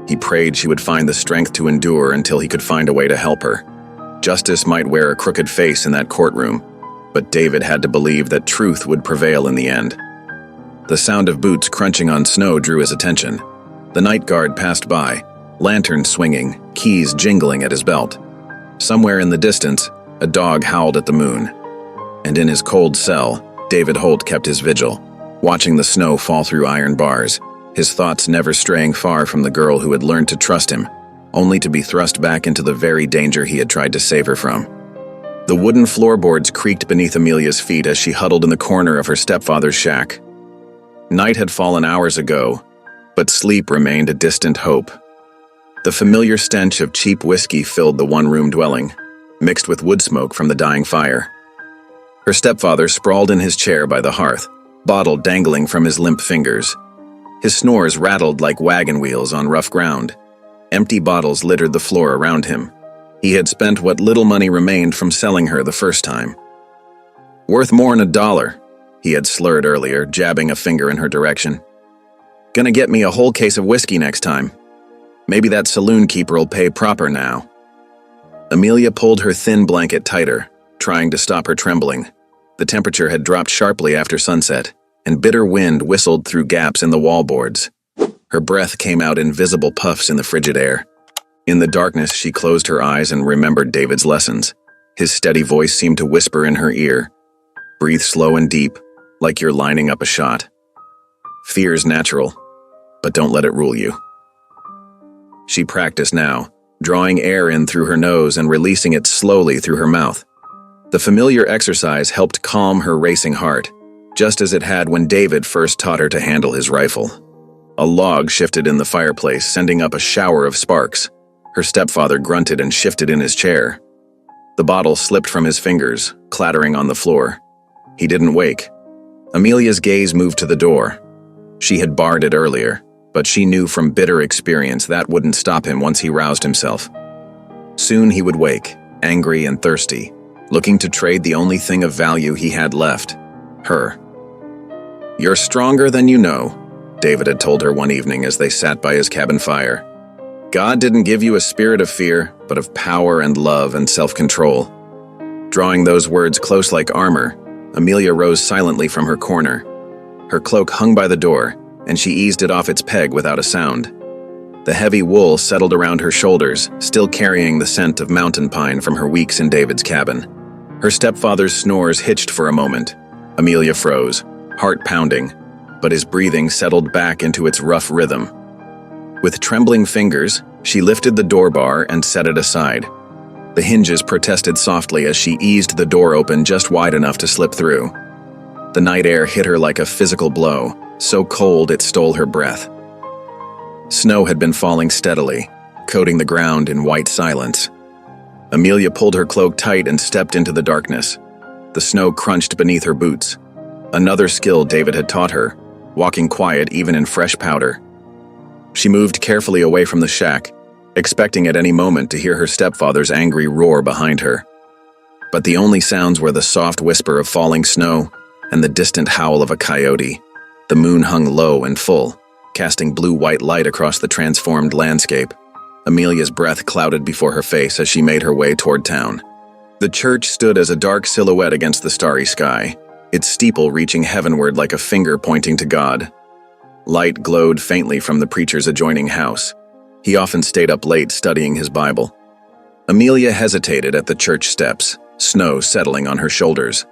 He prayed she would find the strength to endure until he could find a way to help her. Justice might wear a crooked face in that courtroom, but David had to believe that truth would prevail in the end. The sound of boots crunching on snow drew his attention. The night guard passed by, lantern swinging, keys jingling at his belt. Somewhere in the distance, a dog howled at the moon. And in his cold cell, David Holt kept his vigil, watching the snow fall through iron bars, his thoughts never straying far from the girl who had learned to trust him, only to be thrust back into the very danger he had tried to save her from. The wooden floorboards creaked beneath Amelia's feet as she huddled in the corner of her stepfather's shack. Night had fallen hours ago, but sleep remained a distant hope. The familiar stench of cheap whiskey filled the one-room dwelling, mixed with wood smoke from the dying fire. Her stepfather sprawled in his chair by the hearth, bottle dangling from his limp fingers. His snores rattled like wagon wheels on rough ground. Empty bottles littered the floor around him. He had spent what little money remained from selling her the first time. "Worth more'n $1, he had slurred earlier, jabbing a finger in her direction. "Gonna get me a whole case of whiskey next time. Maybe that saloon keeper'll pay proper now." Amelia pulled her thin blanket tighter, trying to stop her trembling. The temperature had dropped sharply after sunset, and bitter wind whistled through gaps in the wallboards. Her breath came out in visible puffs in the frigid air. In the darkness, she closed her eyes and remembered David's lessons. His steady voice seemed to whisper in her ear, "Breathe slow and deep, like you're lining up a shot. Fear's natural, but don't let it rule you." She practiced now, drawing air in through her nose and releasing it slowly through her mouth. The familiar exercise helped calm her racing heart, just as it had when David first taught her to handle his rifle. A log shifted in the fireplace, sending up a shower of sparks. Her stepfather grunted and shifted in his chair. The bottle slipped from his fingers, clattering on the floor. He didn't wake. Amelia's gaze moved to the door. She had barred it earlier, but she knew from bitter experience that wouldn't stop him once he roused himself. Soon he would wake, angry and thirsty, looking to trade the only thing of value he had left, her. "You're stronger than you know," David had told her one evening as they sat by his cabin fire. "God didn't give you a spirit of fear, but of power and love and self-control." Drawing those words close like armor, Amelia rose silently from her corner. Her cloak hung by the door, and she eased it off its peg without a sound. The heavy wool settled around her shoulders, still carrying the scent of mountain pine from her weeks in David's cabin. Her stepfather's snores hitched for a moment. Amelia froze, heart pounding, but his breathing settled back into its rough rhythm. With trembling fingers, she lifted the door bar and set it aside. The hinges protested softly as she eased the door open just wide enough to slip through. The night air hit her like a physical blow, so cold it stole her breath. Snow had been falling steadily, coating the ground in white silence. Amelia pulled her cloak tight and stepped into the darkness. The snow crunched beneath her boots. Another skill David had taught her, walking quiet even in fresh powder. She moved carefully away from the shack, expecting at any moment to hear her stepfather's angry roar behind her. But the only sounds were the soft whisper of falling snow and the distant howl of a coyote. The moon hung low and full, casting blue-white light across the transformed landscape. Amelia's breath clouded before her face as she made her way toward town. The church stood as a dark silhouette against the starry sky, its steeple reaching heavenward like a finger pointing to God. Light glowed faintly from the preacher's adjoining house. He often stayed up late studying his Bible. Amelia hesitated at the church steps, snow settling on her shoulders.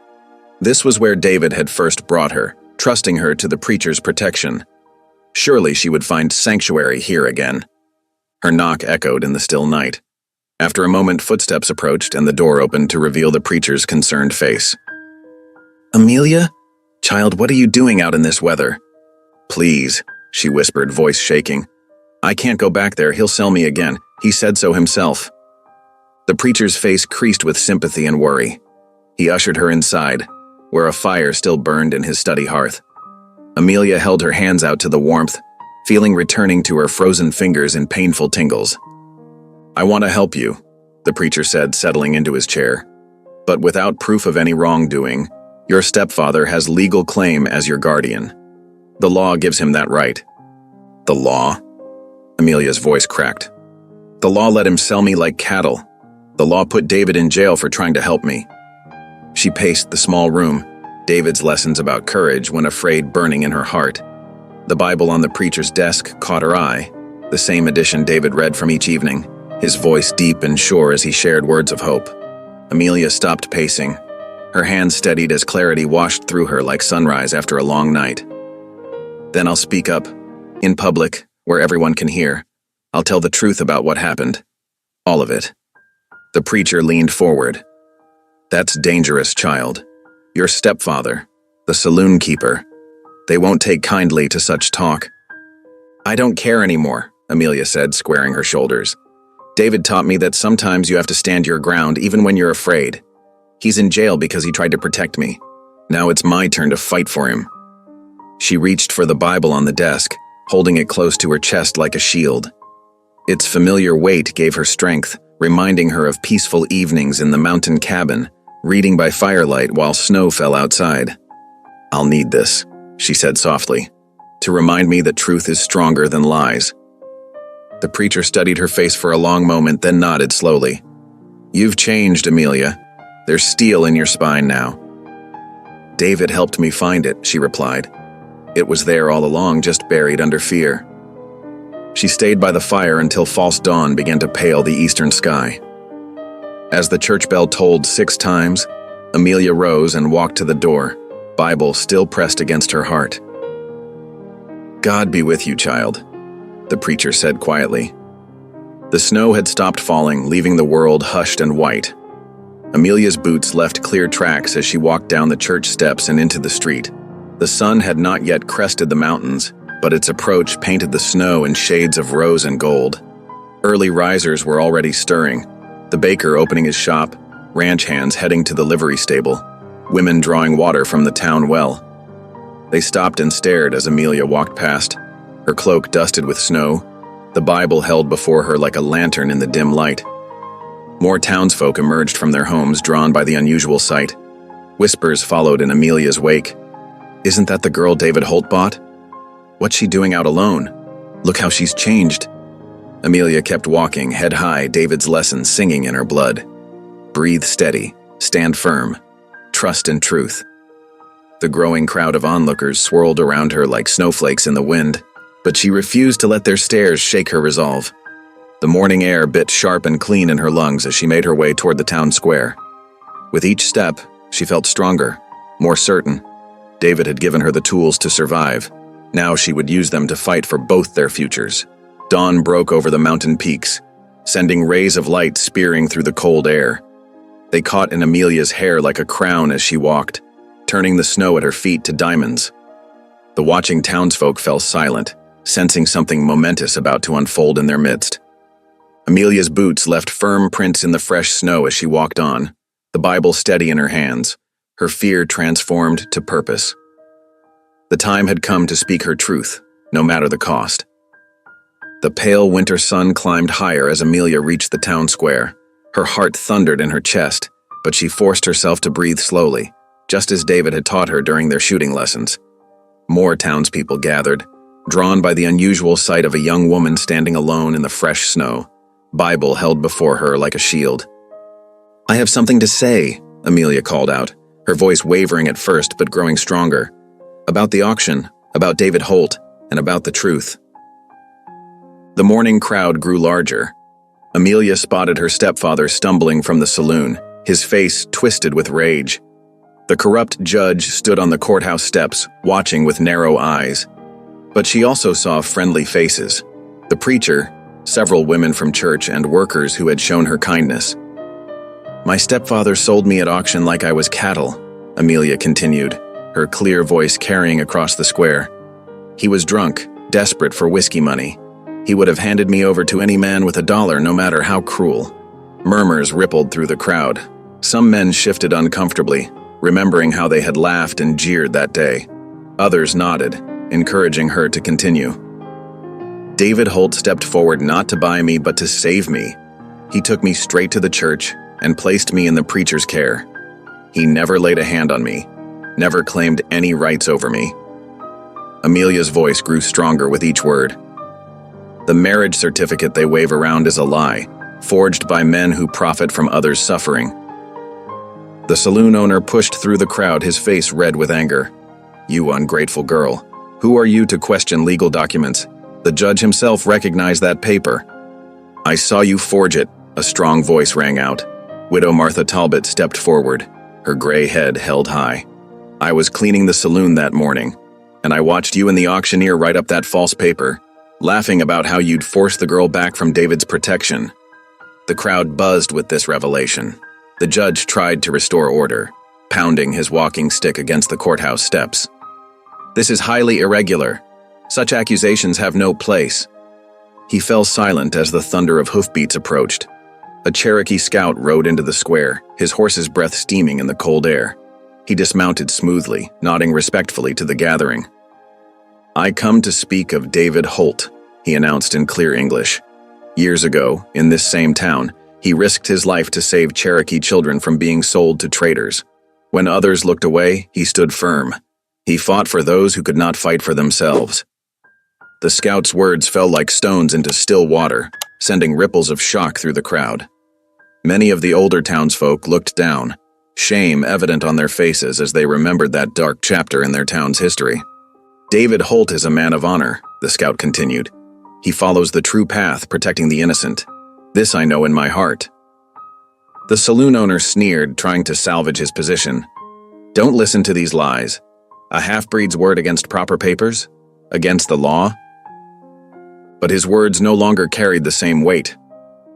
This was where David had first brought her, trusting her to the preacher's protection. Surely she would find sanctuary here again. Her knock echoed in the still night. After a moment, footsteps approached and the door opened to reveal the preacher's concerned face. "Amelia? Child, what are you doing out in this weather?" "Please," she whispered, voice shaking. "I can't go back there, he'll sell me again. He said so himself." The preacher's face creased with sympathy and worry. He ushered her inside, where a fire still burned in his study hearth. Amelia held her hands out to the warmth, feeling returning to her frozen fingers in painful tingles. "I want to help you," the preacher said, settling into his chair. "But without proof of any wrongdoing, your stepfather has legal claim as your guardian. The law gives him that right." "The law?" Amelia's voice cracked. "The law let him sell me like cattle. The law put David in jail for trying to help me." She paced the small room, David's lessons about courage when afraid burning in her heart. The Bible on the preacher's desk caught her eye, the same edition David read from each evening, his voice deep and sure as he shared words of hope. Amelia stopped pacing. Her hands steadied as clarity washed through her like sunrise after a long night. "Then I'll speak up, in public, where everyone can hear. I'll tell the truth about what happened. All of it." The preacher leaned forward. "That's dangerous, child. Your stepfather, the saloon keeper, they won't take kindly to such talk." "I don't care anymore," Amelia said, squaring her shoulders. "David taught me that sometimes you have to stand your ground even when you're afraid. He's in jail because he tried to protect me. Now it's my turn to fight for him." She reached for the Bible on the desk, holding it close to her chest like a shield. Its familiar weight gave her strength, reminding her of peaceful evenings in the mountain cabin, reading by firelight while snow fell outside. "I'll need this," she said softly, "to remind me that truth is stronger than lies." The preacher studied her face for a long moment, then nodded slowly. "You've changed, Amelia. There's steel in your spine now." "David helped me find it," she replied. "It was there all along, just buried under fear." She stayed by the fire until false dawn began to pale the eastern sky. As the church bell tolled 6 times, Amelia rose and walked to the door, Bible still pressed against her heart. "God be with you, child," the preacher said quietly. The snow had stopped falling, leaving the world hushed and white. Amelia's boots left clear tracks as she walked down the church steps and into the street. The sun had not yet crested the mountains, but its approach painted the snow in shades of rose and gold. Early risers were already stirring, the baker opening his shop, ranch hands heading to the livery stable, women drawing water from the town well. They stopped and stared as Amelia walked past, her cloak dusted with snow, the Bible held before her like a lantern in the dim light. More townsfolk emerged from their homes, drawn by the unusual sight. Whispers followed in Amelia's wake. "Isn't that the girl David Holt bought? What's she doing out alone? Look how she's changed." Amelia kept walking, head high, David's lessons singing in her blood. Breathe steady, stand firm, trust in truth. The growing crowd of onlookers swirled around her like snowflakes in the wind, but she refused to let their stares shake her resolve. The morning air bit sharp and clean in her lungs as she made her way toward the town square. With each step, she felt stronger, more certain. David had given her the tools to survive. Now she would use them to fight for both their futures. Dawn broke over the mountain peaks, sending rays of light spearing through the cold air. They caught in Amelia's hair like a crown as she walked, turning the snow at her feet to diamonds. The watching townsfolk fell silent, sensing something momentous about to unfold in their midst. Amelia's boots left firm prints in the fresh snow as she walked on, the Bible steady in her hands, her fear transformed to purpose. The time had come to speak her truth, no matter the cost. The pale winter sun climbed higher as Amelia reached the town square. Her heart thundered in her chest, but she forced herself to breathe slowly, just as David had taught her during their shooting lessons. More townspeople gathered, drawn by the unusual sight of a young woman standing alone in the fresh snow, Bible held before her like a shield. "I have something to say," Amelia called out, her voice wavering at first but growing stronger. "About the auction, about David Holt, and about the truth." The morning crowd grew larger. Amelia spotted her stepfather stumbling from the saloon, his face twisted with rage. The corrupt judge stood on the courthouse steps, watching with narrow eyes. But she also saw friendly faces. The preacher, several women from church, and workers who had shown her kindness. "My stepfather sold me at auction like I was cattle," Amelia continued, her clear voice carrying across the square. "He was drunk, desperate for whiskey money. He would have handed me over to any man with $1, no matter how cruel." Murmurs rippled through the crowd. Some men shifted uncomfortably, remembering how they had laughed and jeered that day. Others nodded, encouraging her to continue. "David Holt stepped forward not to buy me but to save me. He took me straight to the church and placed me in the preacher's care. He never laid a hand on me, never claimed any rights over me." Amelia's voice grew stronger with each word. "The marriage certificate they wave around is a lie, forged by men who profit from others' suffering." The saloon owner pushed through the crowd, his face red with anger. "You ungrateful girl. Who are you to question legal documents? The judge himself recognized that paper." "I saw you forge it," a strong voice rang out. Widow Martha Talbot stepped forward, her gray head held high. "I was cleaning the saloon that morning, and I watched you and the auctioneer write up that false paper, laughing about how you'd forced the girl back from David's protection." The crowd buzzed with this revelation. The judge tried to restore order, pounding his walking stick against the courthouse steps. "This is highly irregular. Such accusations have no place." He fell silent as the thunder of hoofbeats approached. A Cherokee scout rode into the square, his horse's breath steaming in the cold air. He dismounted smoothly, nodding respectfully to the gathering. "I come to speak of David Holt," he announced in clear English. "Years ago, in this same town, he risked his life to save Cherokee children from being sold to traders. When others looked away, he stood firm. He fought for those who could not fight for themselves." The scout's words fell like stones into still water, sending ripples of shock through the crowd. Many of the older townsfolk looked down, shame evident on their faces as they remembered that dark chapter in their town's history. "David Holt is a man of honor," the scout continued. "He follows the true path, protecting the innocent. This I know in my heart." The saloon owner sneered, trying to salvage his position. "Don't listen to these lies. A half-breed's word against proper papers? Against the law?" But his words no longer carried the same weight.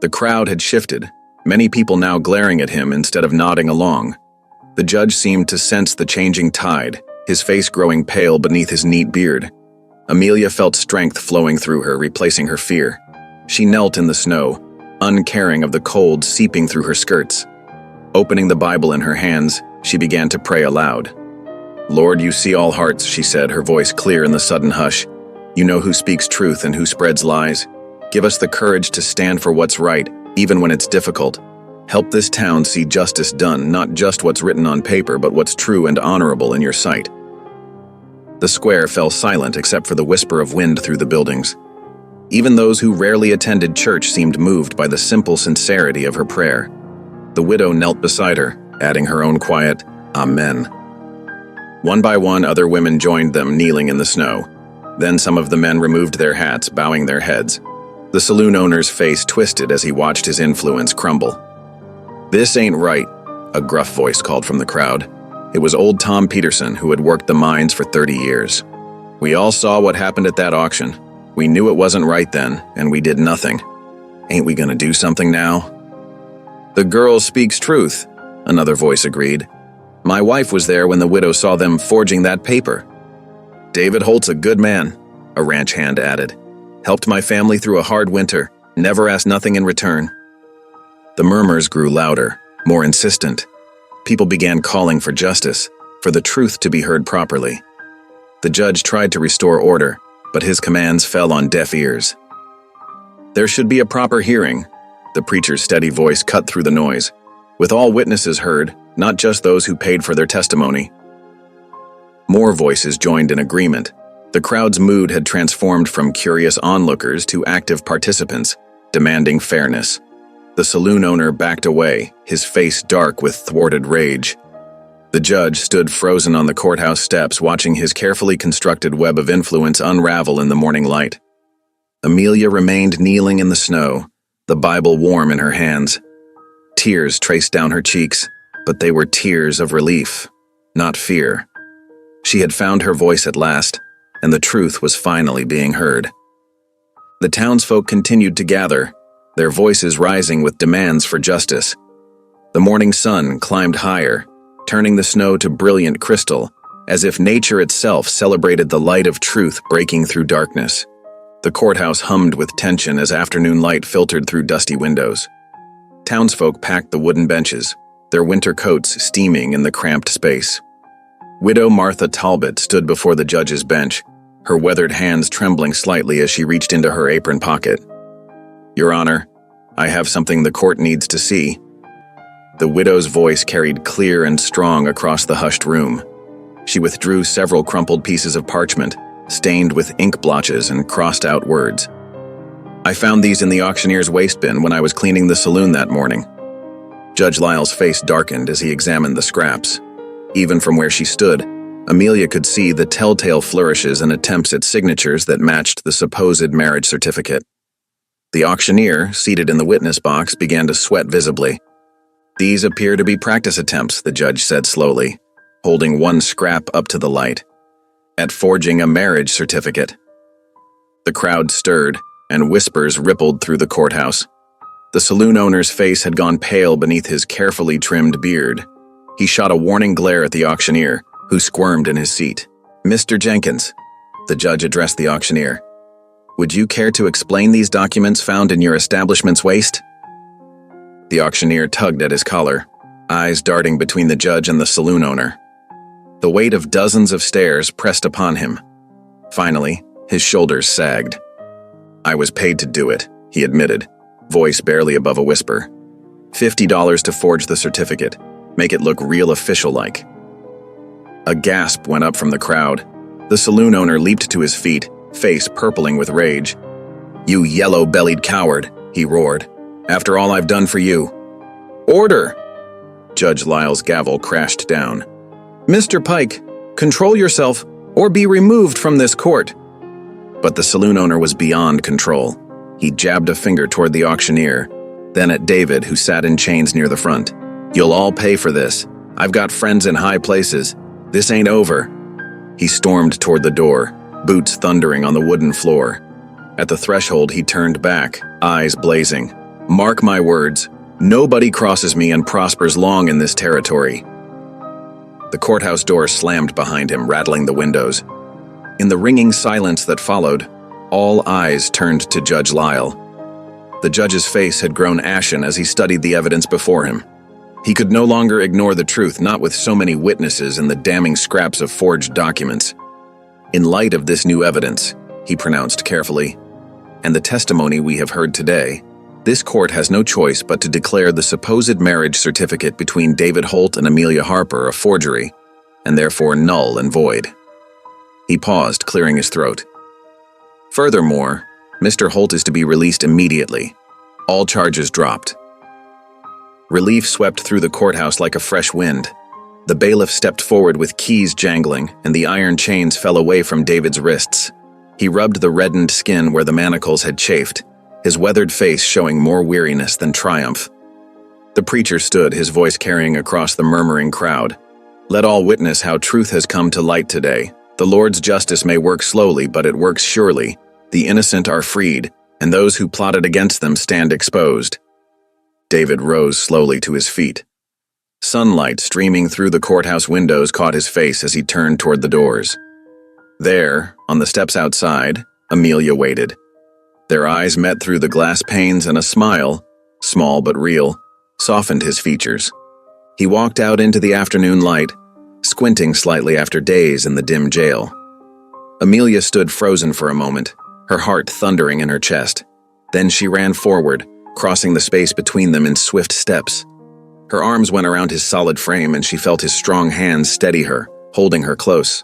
The crowd had shifted, many people now glaring at him instead of nodding along. The judge seemed to sense the changing tide, his face growing pale beneath his neat beard. Amelia felt strength flowing through her, replacing her fear. She knelt in the snow, uncaring of the cold seeping through her skirts. Opening the Bible in her hands, she began to pray aloud. "Lord, you see all hearts," she said, her voice clear in the sudden hush. "You know who speaks truth and who spreads lies. Give us the courage to stand for what's right, even when it's difficult. Help this town see justice done, not just what's written on paper, but what's true and honorable in your sight." The square fell silent except for the whisper of wind through the buildings. Even those who rarely attended church seemed moved by the simple sincerity of her prayer. The widow knelt beside her, adding her own quiet, "Amen." One by one, other women joined them, kneeling in the snow. Then some of the men removed their hats, bowing their heads. The saloon owner's face twisted as he watched his influence crumble. "This ain't right," a gruff voice called from the crowd. It was old Tom Peterson, who had worked the mines for 30 years. "We all saw what happened at that auction. We knew it wasn't right then, and we did nothing. Ain't we gonna do something now?" "The girl speaks truth," another voice agreed. "My wife was there when the widow saw them forging that paper." "David Holt's a good man," a ranch hand added. "Helped my family through a hard winter, never asked nothing in return." The murmurs grew louder, more insistent. People began calling for justice, for the truth to be heard properly. The judge tried to restore order, but his commands fell on deaf ears. "There should be a proper hearing," the preacher's steady voice cut through the noise, "with all witnesses heard, not just those who paid for their testimony." More voices joined in agreement. The crowd's mood had transformed from curious onlookers to active participants, demanding fairness. The saloon owner backed away, his face dark with thwarted rage. The judge stood frozen on the courthouse steps, watching his carefully constructed web of influence unravel in the morning light. Amelia remained kneeling in the snow, the Bible warm in her hands. Tears traced down her cheeks, but they were tears of relief, not fear. She had found her voice at last, and the truth was finally being heard. The townsfolk continued to gather, their voices rising with demands for justice. The morning sun climbed higher, turning the snow to brilliant crystal, as if nature itself celebrated the light of truth breaking through darkness. The courthouse hummed with tension as afternoon light filtered through dusty windows. Townsfolk packed the wooden benches, their winter coats steaming in the cramped space. Widow Martha Talbot stood before the judge's bench, her weathered hands trembling slightly as she reached into her apron pocket. "Your Honor, I have something the court needs to see." The widow's voice carried clear and strong across the hushed room. She withdrew several crumpled pieces of parchment, stained with ink blotches and crossed-out words. "I found these in the auctioneer's waste bin when I was cleaning the saloon that morning." Judge Lyle's face darkened as he examined the scraps. Even from where she stood, Amelia could see the telltale flourishes and attempts at signatures that matched the supposed marriage certificate. The auctioneer, seated in the witness box, began to sweat visibly. "These appear to be practice attempts," the judge said slowly, holding one scrap up to the light. "At forging a marriage certificate." The crowd stirred, and whispers rippled through the courthouse. The saloon owner's face had gone pale beneath his carefully trimmed beard. He shot a warning glare at the auctioneer, who squirmed in his seat. "Mr. Jenkins," the judge addressed the auctioneer, "would you care to explain these documents found in your establishment's waste?" The auctioneer tugged at his collar, eyes darting between the judge and the saloon owner. The weight of dozens of stares pressed upon him. Finally, his shoulders sagged. "I was paid to do it," he admitted, voice barely above a whisper. $50 to forge the certificate, make it look real official-like." A gasp went up from the crowd. The saloon owner leaped to his feet, face purpling with rage. "You yellow-bellied coward," he roared. "After all I've done for you." "Order!" Judge Lyle's gavel crashed down. "Mr. Pike, control yourself or be removed from this court." But the saloon owner was beyond control. He jabbed a finger toward the auctioneer, then at David, who sat in chains near the front. "You'll all pay for this. I've got friends in high places. This ain't over." He stormed toward the door, boots thundering on the wooden floor. At the threshold, he turned back, eyes blazing. "Mark my words, nobody crosses me and prospers long in this territory." The courthouse door slammed behind him, rattling the windows. In the ringing silence that followed, all eyes turned to Judge Lyle. The judge's face had grown ashen as he studied the evidence before him. He could no longer ignore the truth, not with so many witnesses and the damning scraps of forged documents. In light of this new evidence, he pronounced carefully, and the testimony we have heard today, this court has no choice but to declare the supposed marriage certificate between David Holt and Amelia Harper a forgery, and therefore null and void. He paused, clearing his throat. Furthermore, Mr. Holt is to be released immediately. All charges dropped. Relief swept through the courthouse like a fresh wind. The bailiff stepped forward with keys jangling, and the iron chains fell away from David's wrists. He rubbed the reddened skin where the manacles had chafed, his weathered face showing more weariness than triumph. The preacher stood, his voice carrying across the murmuring crowd. Let all witness how truth has come to light today. The Lord's justice may work slowly, but it works surely. The innocent are freed, and those who plotted against them stand exposed. David rose slowly to his feet. Sunlight streaming through the courthouse windows caught his face as he turned toward the doors. There, on the steps outside, Amelia waited. Their eyes met through the glass panes, and a smile, small but real, softened his features. He walked out into the afternoon light, squinting slightly after days in the dim jail. Amelia stood frozen for a moment, her heart thundering in her chest. Then she ran forward, crossing the space between them in swift steps. Her arms went around his solid frame, and she felt his strong hands steady her, holding her close.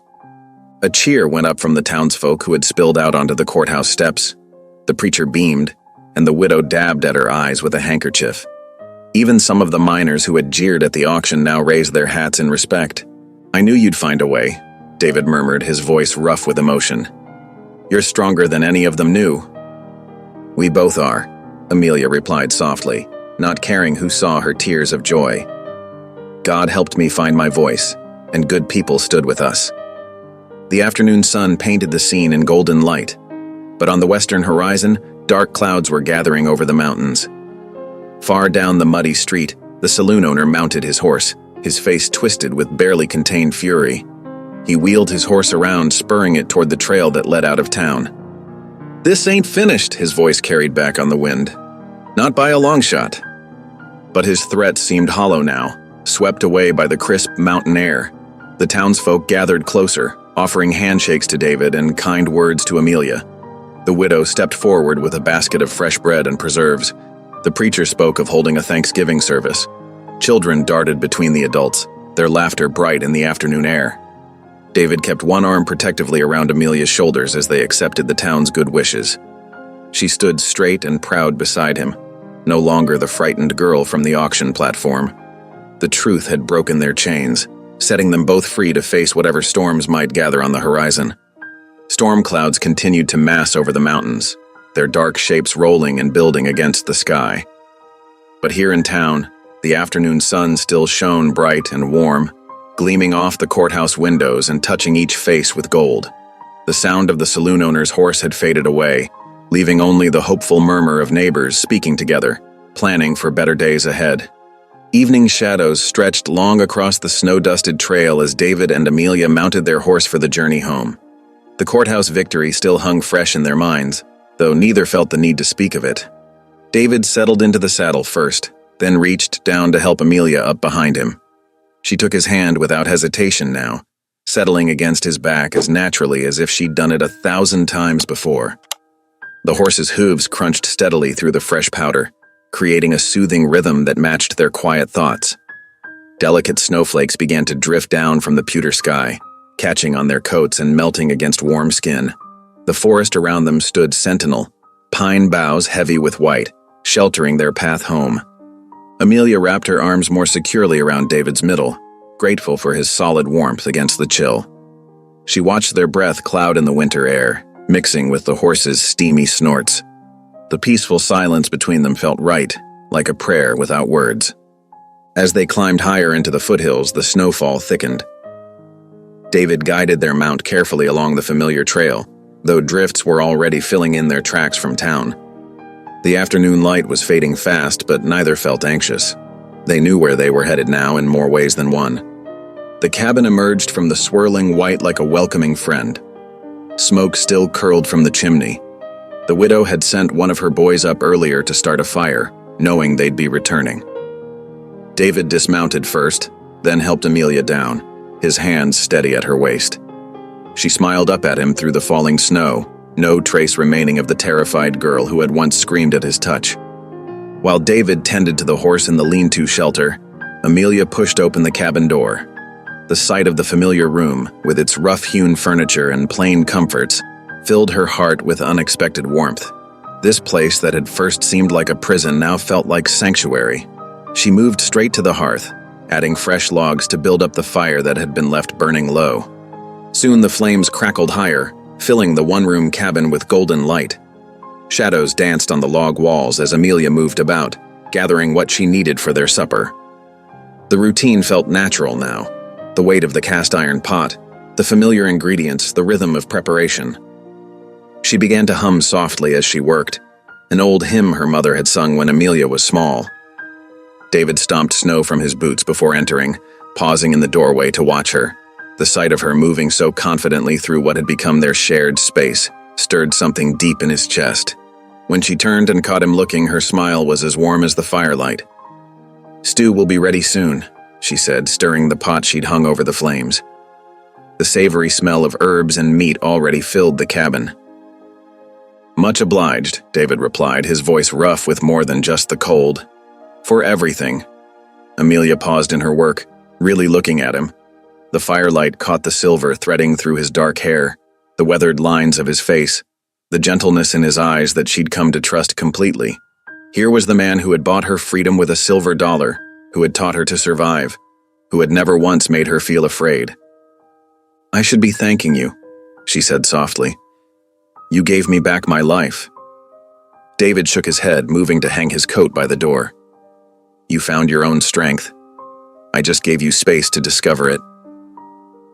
A cheer went up from the townsfolk who had spilled out onto the courthouse steps. The preacher beamed, and the widow dabbed at her eyes with a handkerchief. Even some of the miners who had jeered at the auction now raised their hats in respect. I knew you'd find a way, David murmured, his voice rough with emotion. You're stronger than any of them knew. We both are, Amelia replied softly, not caring who saw her tears of joy. God helped me find my voice, and good people stood with us. The afternoon sun painted the scene in golden light, but on the western horizon, dark clouds were gathering over the mountains. Far down the muddy street, the saloon owner mounted his horse, his face twisted with barely contained fury. He wheeled his horse around, spurring it toward the trail that led out of town. This ain't finished, his voice carried back on the wind. Not by a long shot. But his threat seemed hollow now, swept away by the crisp mountain air. The townsfolk gathered closer, offering handshakes to David and kind words to Amelia. The widow stepped forward with a basket of fresh bread and preserves. The preacher spoke of holding a Thanksgiving service. Children darted between the adults, their laughter bright in the afternoon air. David kept one arm protectively around Amelia's shoulders as they accepted the town's good wishes. She stood straight and proud beside him, no longer the frightened girl from the auction platform. The truth had broken their chains, setting them both free to face whatever storms might gather on the horizon. Storm clouds continued to mass over the mountains, their dark shapes rolling and building against the sky. But here in town, the afternoon sun still shone bright and warm, gleaming off the courthouse windows and touching each face with gold. The sound of the saloon owner's horse had faded away, leaving only the hopeful murmur of neighbors speaking together, planning for better days ahead. Evening shadows stretched long across the snow-dusted trail as David and Amelia mounted their horse for the journey home. The courthouse victory still hung fresh in their minds, though neither felt the need to speak of it. David settled into the saddle first, then reached down to help Amelia up behind him. She took his hand without hesitation now, settling against his back as naturally as if she'd done it 1,000 times before. The horse's hooves crunched steadily through the fresh powder, creating a soothing rhythm that matched their quiet thoughts. Delicate snowflakes began to drift down from the pewter sky, catching on their coats and melting against warm skin. The forest around them stood sentinel, pine boughs heavy with white, sheltering their path home. Amelia wrapped her arms more securely around David's middle, grateful for his solid warmth against the chill. She watched their breath cloud in the winter air, mixing with the horse's steamy snorts. The peaceful silence between them felt right, like a prayer without words. As they climbed higher into the foothills, the snowfall thickened. David guided their mount carefully along the familiar trail, though drifts were already filling in their tracks from town. The afternoon light was fading fast, but neither felt anxious. They knew where they were headed now in more ways than one. The cabin emerged from the swirling white like a welcoming friend. Smoke still curled from the chimney. The widow had sent one of her boys up earlier to start a fire, knowing they'd be returning. David dismounted first, then helped Amelia down, his hands steady at her waist. She smiled up at him through the falling snow, no trace remaining of the terrified girl who had once screamed at his touch. While David tended to the horse in the lean-to shelter, Amelia pushed open the cabin door. The sight of the familiar room, with its rough-hewn furniture and plain comforts, filled her heart with unexpected warmth. This place that had first seemed like a prison now felt like sanctuary. She moved straight to the hearth, adding fresh logs to build up the fire that had been left burning low. Soon the flames crackled higher, filling the one-room cabin with golden light. Shadows danced on the log walls as Amelia moved about, gathering what she needed for their supper. The routine felt natural now. The weight of the cast-iron pot, the familiar ingredients, the rhythm of preparation. She began to hum softly as she worked, an old hymn her mother had sung when Amelia was small. David stomped snow from his boots before entering, pausing in the doorway to watch her. The sight of her moving so confidently through what had become their shared space stirred something deep in his chest. When she turned and caught him looking, her smile was as warm as the firelight. "Stew will be ready soon," she said, stirring the pot she'd hung over the flames. The savory smell of herbs and meat already filled the cabin. "Much obliged," David replied, his voice rough with more than just the cold. "For everything." Amelia paused in her work, really looking at him. The firelight caught the silver threading through his dark hair, the weathered lines of his face, the gentleness in his eyes that she'd come to trust completely. Here was the man who had bought her freedom with a silver dollar, who had taught her to survive, who had never once made her feel afraid. "I should be thanking you," she said softly. "You gave me back my life." David shook his head, moving to hang his coat by the door. "You found your own strength. I just gave you space to discover it."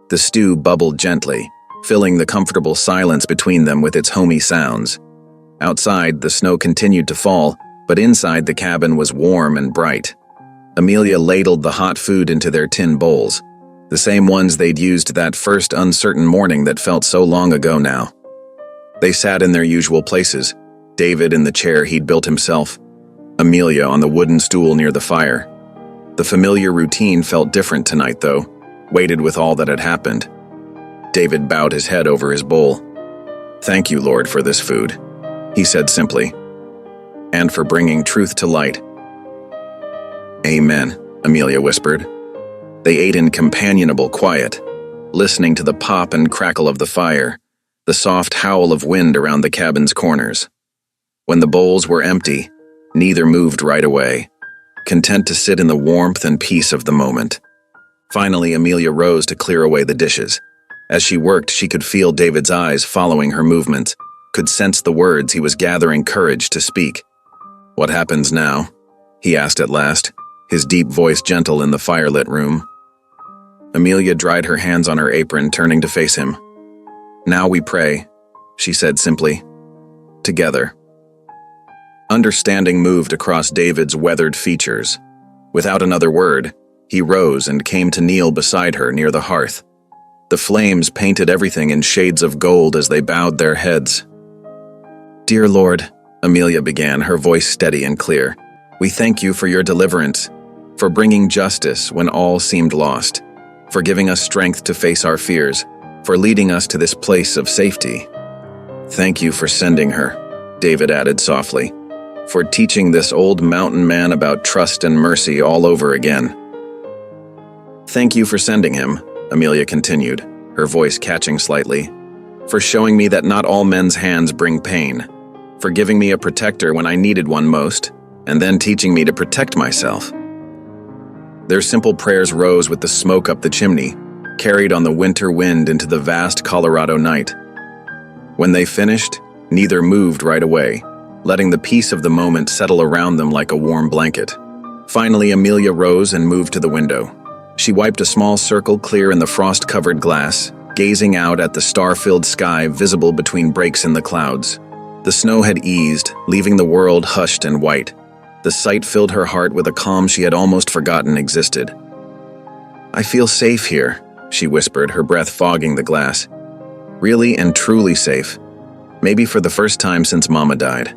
The stew bubbled gently, filling the comfortable silence between them with its homey sounds. Outside, the snow continued to fall, but inside the cabin was warm and bright. Amelia ladled the hot food into their tin bowls, the same ones they'd used that first uncertain morning that felt so long ago now. They sat in their usual places, David in the chair he'd built himself, Amelia on the wooden stool near the fire. The familiar routine felt different tonight, though, weighted with all that had happened. David bowed his head over his bowl. "Thank you, Lord, for this food," he said simply, "and for bringing truth to light." "Amen," Amelia whispered. They ate in companionable quiet, listening to the pop and crackle of the fire, the soft howl of wind around the cabin's corners. When the bowls were empty, neither moved right away, content to sit in the warmth and peace of the moment. Finally, Amelia rose to clear away the dishes. As she worked, she could feel David's eyes following her movements, could sense the words he was gathering courage to speak. "What happens now?" he asked at last, his deep voice gentle in the firelit room. Amelia dried her hands on her apron, turning to face him. "Now we pray," she said simply. "Together." Understanding moved across David's weathered features. Without another word, he rose and came to kneel beside her near the hearth. The flames painted everything in shades of gold as they bowed their heads. "Dear Lord," Amelia began, her voice steady and clear, "we thank you for your deliverance, for bringing justice when all seemed lost, for giving us strength to face our fears, for leading us to this place of safety. Thank you for sending her," David added softly, "for teaching this old mountain man about trust and mercy all over again." "Thank you for sending him," Amelia continued, her voice catching slightly, "for showing me that not all men's hands bring pain, for giving me a protector when I needed one most, and then teaching me to protect myself." Their simple prayers rose with the smoke up the chimney, carried on the winter wind into the vast Colorado night. When they finished, neither moved right away, letting the peace of the moment settle around them like a warm blanket. Finally, Amelia rose and moved to the window. She wiped a small circle clear in the frost-covered glass, gazing out at the star-filled sky visible between breaks in the clouds. The snow had eased, leaving the world hushed and white. The sight filled her heart with a calm she had almost forgotten existed. "I feel safe here," she whispered, her breath fogging the glass. "Really and truly safe. Maybe for the first time since Mama died."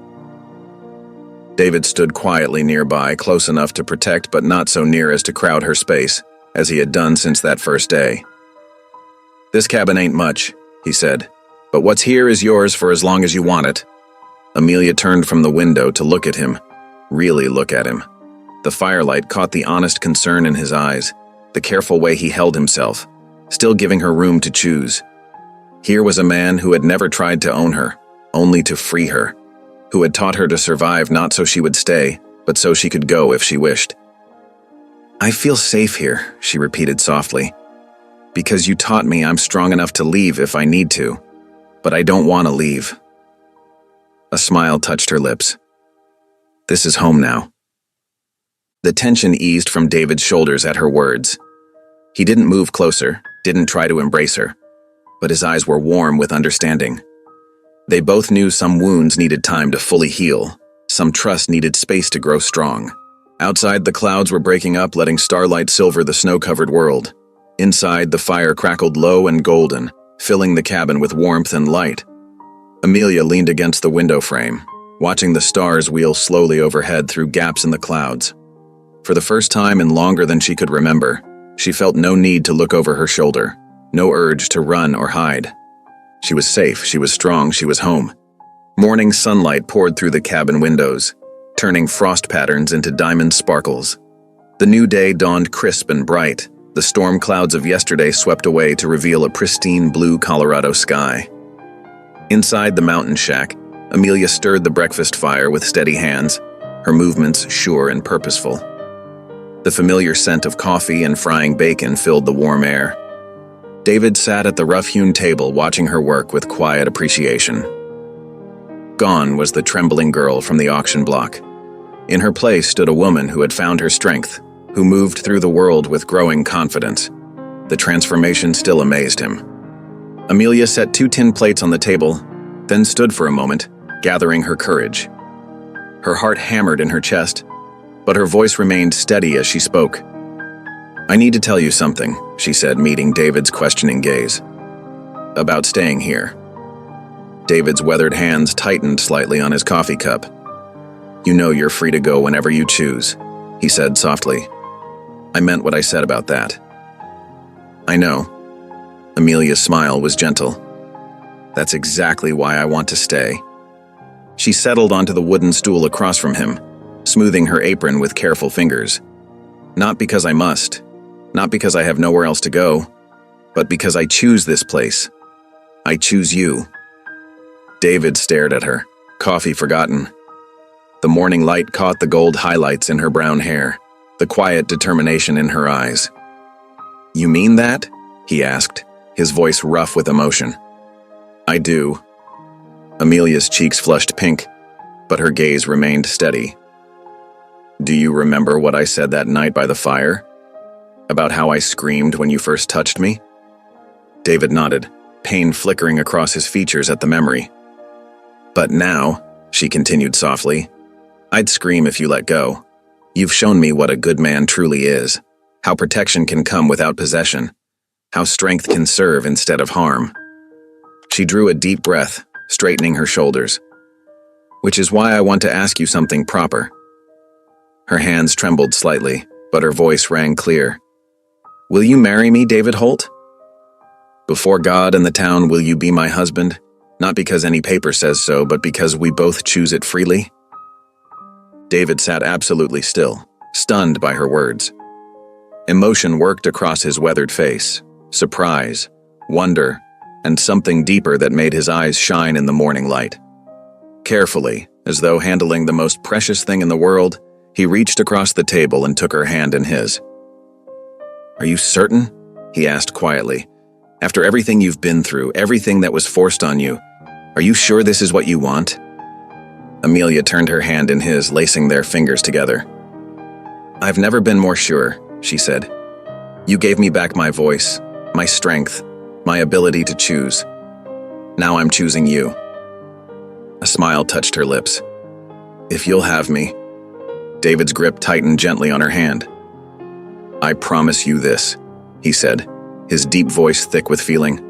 David stood quietly nearby, close enough to protect but not so near as to crowd her space, as he had done since that first day. "This cabin ain't much," he said, "but what's here is yours for as long as you want it." Amelia turned from the window to look at him, really look at him. The firelight caught the honest concern in his eyes, the careful way he held himself, still giving her room to choose. Here was a man who had never tried to own her, only to free her, who had taught her to survive not so she would stay, but so she could go if she wished. "I feel safe here," she repeated softly, "because you taught me I'm strong enough to leave if I need to, but I don't want to leave." A smile touched her lips. "This is home now." The tension eased from David's shoulders at her words. He didn't move closer, didn't try to embrace her, but his eyes were warm with understanding. They both knew some wounds needed time to fully heal, some trust needed space to grow strong. Outside, the clouds were breaking up, letting starlight silver the snow-covered world. Inside, the fire crackled low and golden, filling the cabin with warmth and light. Amelia leaned against the window frame, watching the stars wheel slowly overhead through gaps in the clouds. For the first time in longer than she could remember, she felt no need to look over her shoulder, no urge to run or hide. She was safe, she was strong, she was home. Morning sunlight poured through the cabin windows, turning frost patterns into diamond sparkles. The new day dawned crisp and bright, the storm clouds of yesterday swept away to reveal a pristine blue Colorado sky. Inside the mountain shack, Amelia stirred the breakfast fire with steady hands, her movements sure and purposeful. The familiar scent of coffee and frying bacon filled the warm air. David sat at the rough-hewn table watching her work with quiet appreciation. Gone was the trembling girl from the auction block. In her place stood a woman who had found her strength, who moved through the world with growing confidence. The transformation still amazed him. Amelia set 2 tin plates on the table, then stood for a moment, gathering her courage. Her heart hammered in her chest, but her voice remained steady as she spoke. "I need to tell you something," she said, meeting David's questioning gaze. "About staying here." David's weathered hands tightened slightly on his coffee cup. "You know you're free to go whenever you choose," he said softly. "I meant what I said about that." "I know." Amelia's smile was gentle. "That's exactly why I want to stay." She settled onto the wooden stool across from him, smoothing her apron with careful fingers. "Not because I must, not because I have nowhere else to go, but because I choose this place. I choose you." David stared at her, coffee forgotten. The morning light caught the gold highlights in her brown hair, the quiet determination in her eyes. "You mean that?" he asked, his voice rough with emotion. "I do." Amelia's cheeks flushed pink, but her gaze remained steady. "Do you remember what I said that night by the fire? About how I screamed when you first touched me?" David nodded, pain flickering across his features at the memory. "But now," she continued softly, "I'd scream if you let go. You've shown me what a good man truly is, how protection can come without possession, how strength can serve instead of harm." She drew a deep breath, straightening her shoulders. "Which is why I want to ask you something proper." Her hands trembled slightly, but her voice rang clear. "Will you marry me, David Holt? Before God and the town, will you be my husband? Not because any paper says so, but because we both choose it freely?" David sat absolutely still, stunned by her words. Emotion worked across his weathered face, surprise, wonder, and something deeper that made his eyes shine in the morning light. Carefully, as though handling the most precious thing in the world, he reached across the table and took her hand in his. "Are you certain?" he asked quietly. "After everything you've been through, everything that was forced on you, are you sure this is what you want?" Amelia turned her hand in his, lacing their fingers together. "I've never been more sure," she said. "You gave me back my voice, my strength, my ability to choose. Now I'm choosing you." A smile touched her lips. "If you'll have me." David's grip tightened gently on her hand. "I promise you this," he said, his deep voice thick with feeling.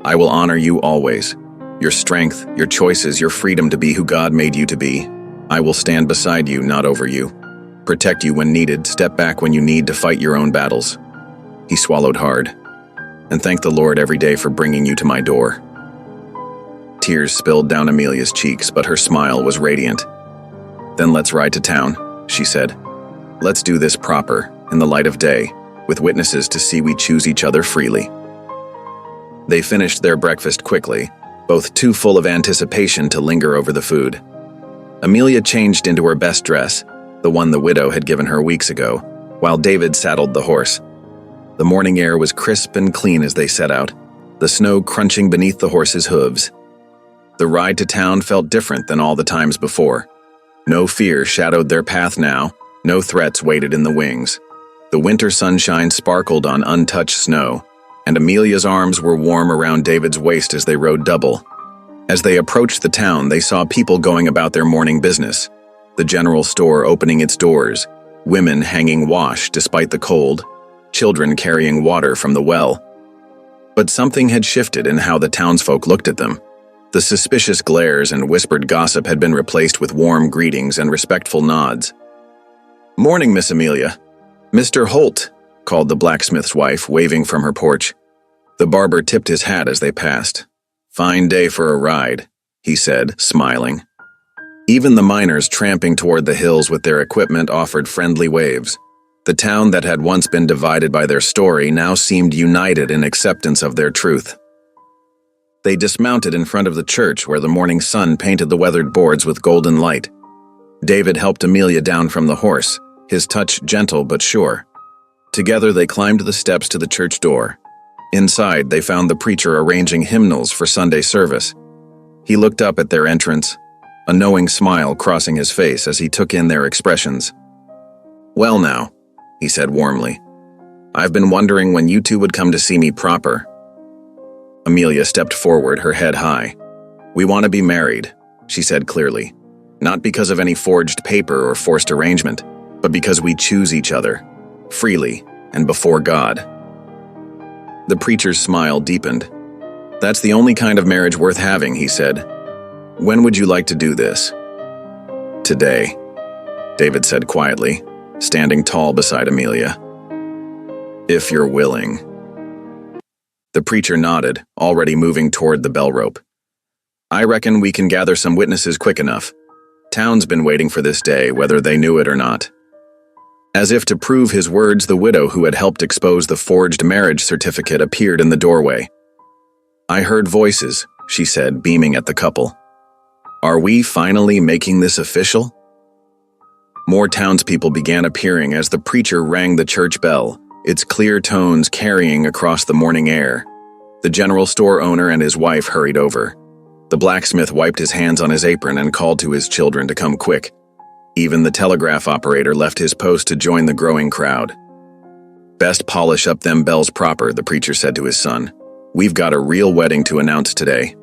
"I will honor you always. Your strength, your choices, your freedom to be who God made you to be. I will stand beside you, not over you. Protect you when needed, step back when you need to fight your own battles." He swallowed hard, and thanked the Lord every day for bringing you to my door. Tears spilled down Amelia's cheeks, but her smile was radiant. "Then let's ride to town," she said. "Let's do this proper, in the light of day, with witnesses to see we choose each other freely." They finished their breakfast quickly, both too full of anticipation to linger over the food. Amelia changed into her best dress, the one the widow had given her weeks ago, while David saddled the horse. The morning air was crisp and clean as they set out, the snow crunching beneath the horse's hooves. The ride to town felt different than all the times before. No fear shadowed their path now, no threats waited in the wings. The winter sunshine sparkled on untouched snow, and Amelia's arms were warm around David's waist as they rode double. As they approached the town, they saw people going about their morning business, the general store opening its doors, women hanging wash despite the cold, children carrying water from the well. But something had shifted in how the townsfolk looked at them. The suspicious glares and whispered gossip had been replaced with warm greetings and respectful nods. "Morning, Miss Amelia." "Mr. Holt," called the blacksmith's wife, waving from her porch. The barber tipped his hat as they passed. "Fine day for a ride," he said, smiling. Even the miners tramping toward the hills with their equipment offered friendly waves. The town that had once been divided by their story now seemed united in acceptance of their truth. They dismounted in front of the church where the morning sun painted the weathered boards with golden light. David helped Amelia down from the horse, his touch gentle but sure. Together they climbed the steps to the church door. Inside, they found the preacher arranging hymnals for Sunday service. He looked up at their entrance, a knowing smile crossing his face as he took in their expressions. "Well now," he said warmly, "I've been wondering when you two would come to see me proper." Amelia stepped forward, her head high. "We want to be married," she said clearly, "not because of any forged paper or forced arrangement, but because we choose each other, freely and before God." The preacher's smile deepened. "That's the only kind of marriage worth having," he said. "When would you like to do this?" "Today," David said quietly, standing tall beside Amelia. "If you're willing." The preacher nodded, already moving toward the bell rope. "I reckon we can gather some witnesses quick enough. Town's been waiting for this day, whether they knew it or not." As if to prove his words, the widow who had helped expose the forged marriage certificate appeared in the doorway. "I heard voices," she said, beaming at the couple. "Are we finally making this official?" More townspeople began appearing as the preacher rang the church bell, its clear tones carrying across the morning air. The general store owner and his wife hurried over. The blacksmith wiped his hands on his apron and called to his children to come quick. Even the telegraph operator left his post to join the growing crowd. "Best polish up them bells proper," the preacher said to his son. "We've got a real wedding to announce today."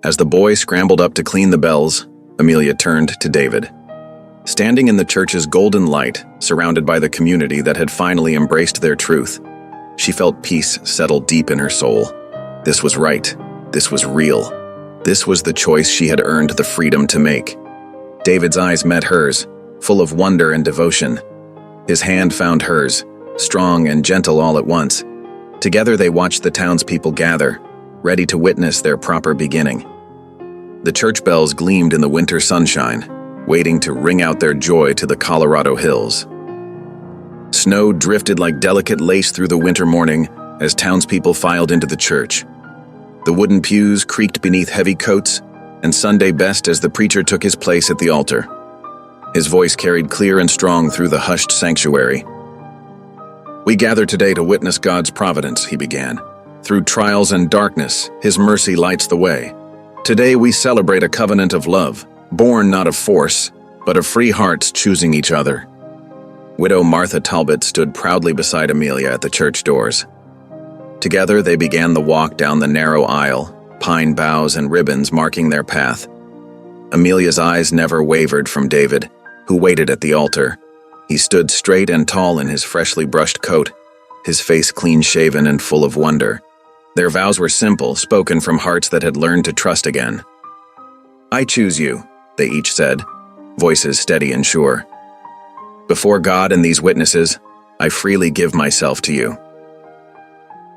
As the boy scrambled up to clean the bells, Amelia turned to David. Standing in the church's golden light, surrounded by the community that had finally embraced their truth, she felt peace settle deep in her soul. This was right. This was real. This was the choice she had earned the freedom to make. David's eyes met hers, full of wonder and devotion. His hand found hers, strong and gentle all at once. Together they watched the townspeople gather, ready to witness their proper beginning. The church bells gleamed in the winter sunshine, waiting to ring out their joy to the Colorado hills. Snow drifted like delicate lace through the winter morning as townspeople filed into the church. The wooden pews creaked beneath heavy coats, and Sunday best as the preacher took his place at the altar. His voice carried clear and strong through the hushed sanctuary. "We gather today to witness God's providence," he began. "Through trials and darkness, His mercy lights the way. Today we celebrate a covenant of love, born not of force, but of free hearts choosing each other." Widow Martha Talbot stood proudly beside Amelia at the church doors. Together they began the walk down the narrow aisle, pine boughs and ribbons marking their path. Amelia's eyes never wavered from David, who waited at the altar. He stood straight and tall in his freshly brushed coat, his face clean-shaven and full of wonder. Their vows were simple, spoken from hearts that had learned to trust again. "I choose you," they each said, voices steady and sure. Before God and these witnesses, I freely give myself to you.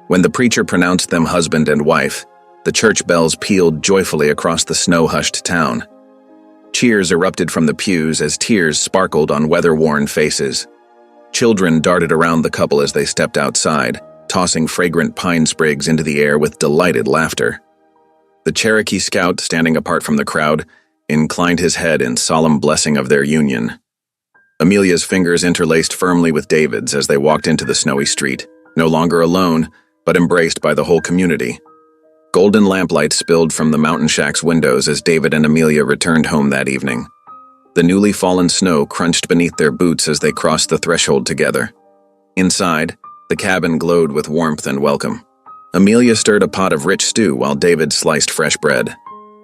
When the preacher pronounced them husband and wife, the church bells pealed joyfully across the snow-hushed town. Cheers erupted from the pews as tears sparkled on weather-worn faces. Children darted around the couple as they stepped outside, tossing fragrant pine sprigs into the air with delighted laughter. The Cherokee scout, standing apart from the crowd, inclined his head in solemn blessing of their union. Amelia's fingers interlaced firmly with David's as they walked into the snowy street, no longer alone, but embraced by the whole community. Golden lamplight spilled from the mountain shack's windows as David and Amelia returned home that evening. The newly fallen snow crunched beneath their boots as they crossed the threshold together. Inside, the cabin glowed with warmth and welcome. Amelia stirred a pot of rich stew while David sliced fresh bread.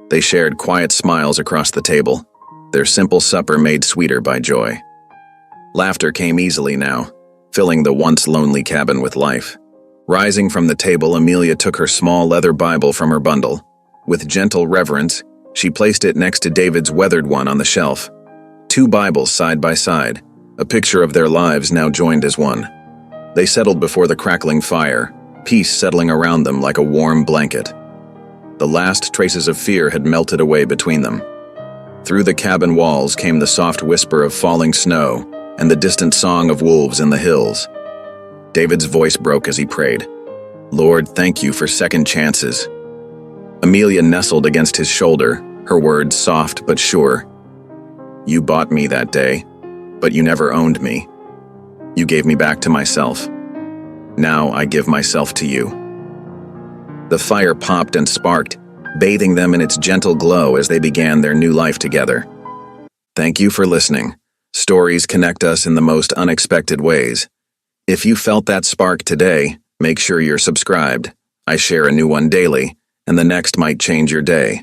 They shared quiet smiles across the table, their simple supper made sweeter by joy. Laughter came easily now, filling the once lonely cabin with life. Rising from the table, Amelia took her small leather Bible from her bundle. With gentle reverence, she placed it next to David's weathered one on the shelf. 2 Bibles side by side, a picture of their lives now joined as one. They settled before the crackling fire, peace settling around them like a warm blanket. The last traces of fear had melted away between them. Through the cabin walls came the soft whisper of falling snow and the distant song of wolves in the hills. David's voice broke as he prayed, "Lord, thank you for second chances." Amelia nestled against his shoulder, her words soft but sure. "You bought me that day, but you never owned me. You gave me back to myself. Now I give myself to you." The fire popped and sparked, bathing them in its gentle glow as they began their new life together. Thank you for listening. Stories connect us in the most unexpected ways. If you felt that spark today, make sure you're subscribed. I share a new one daily, and the next might change your day.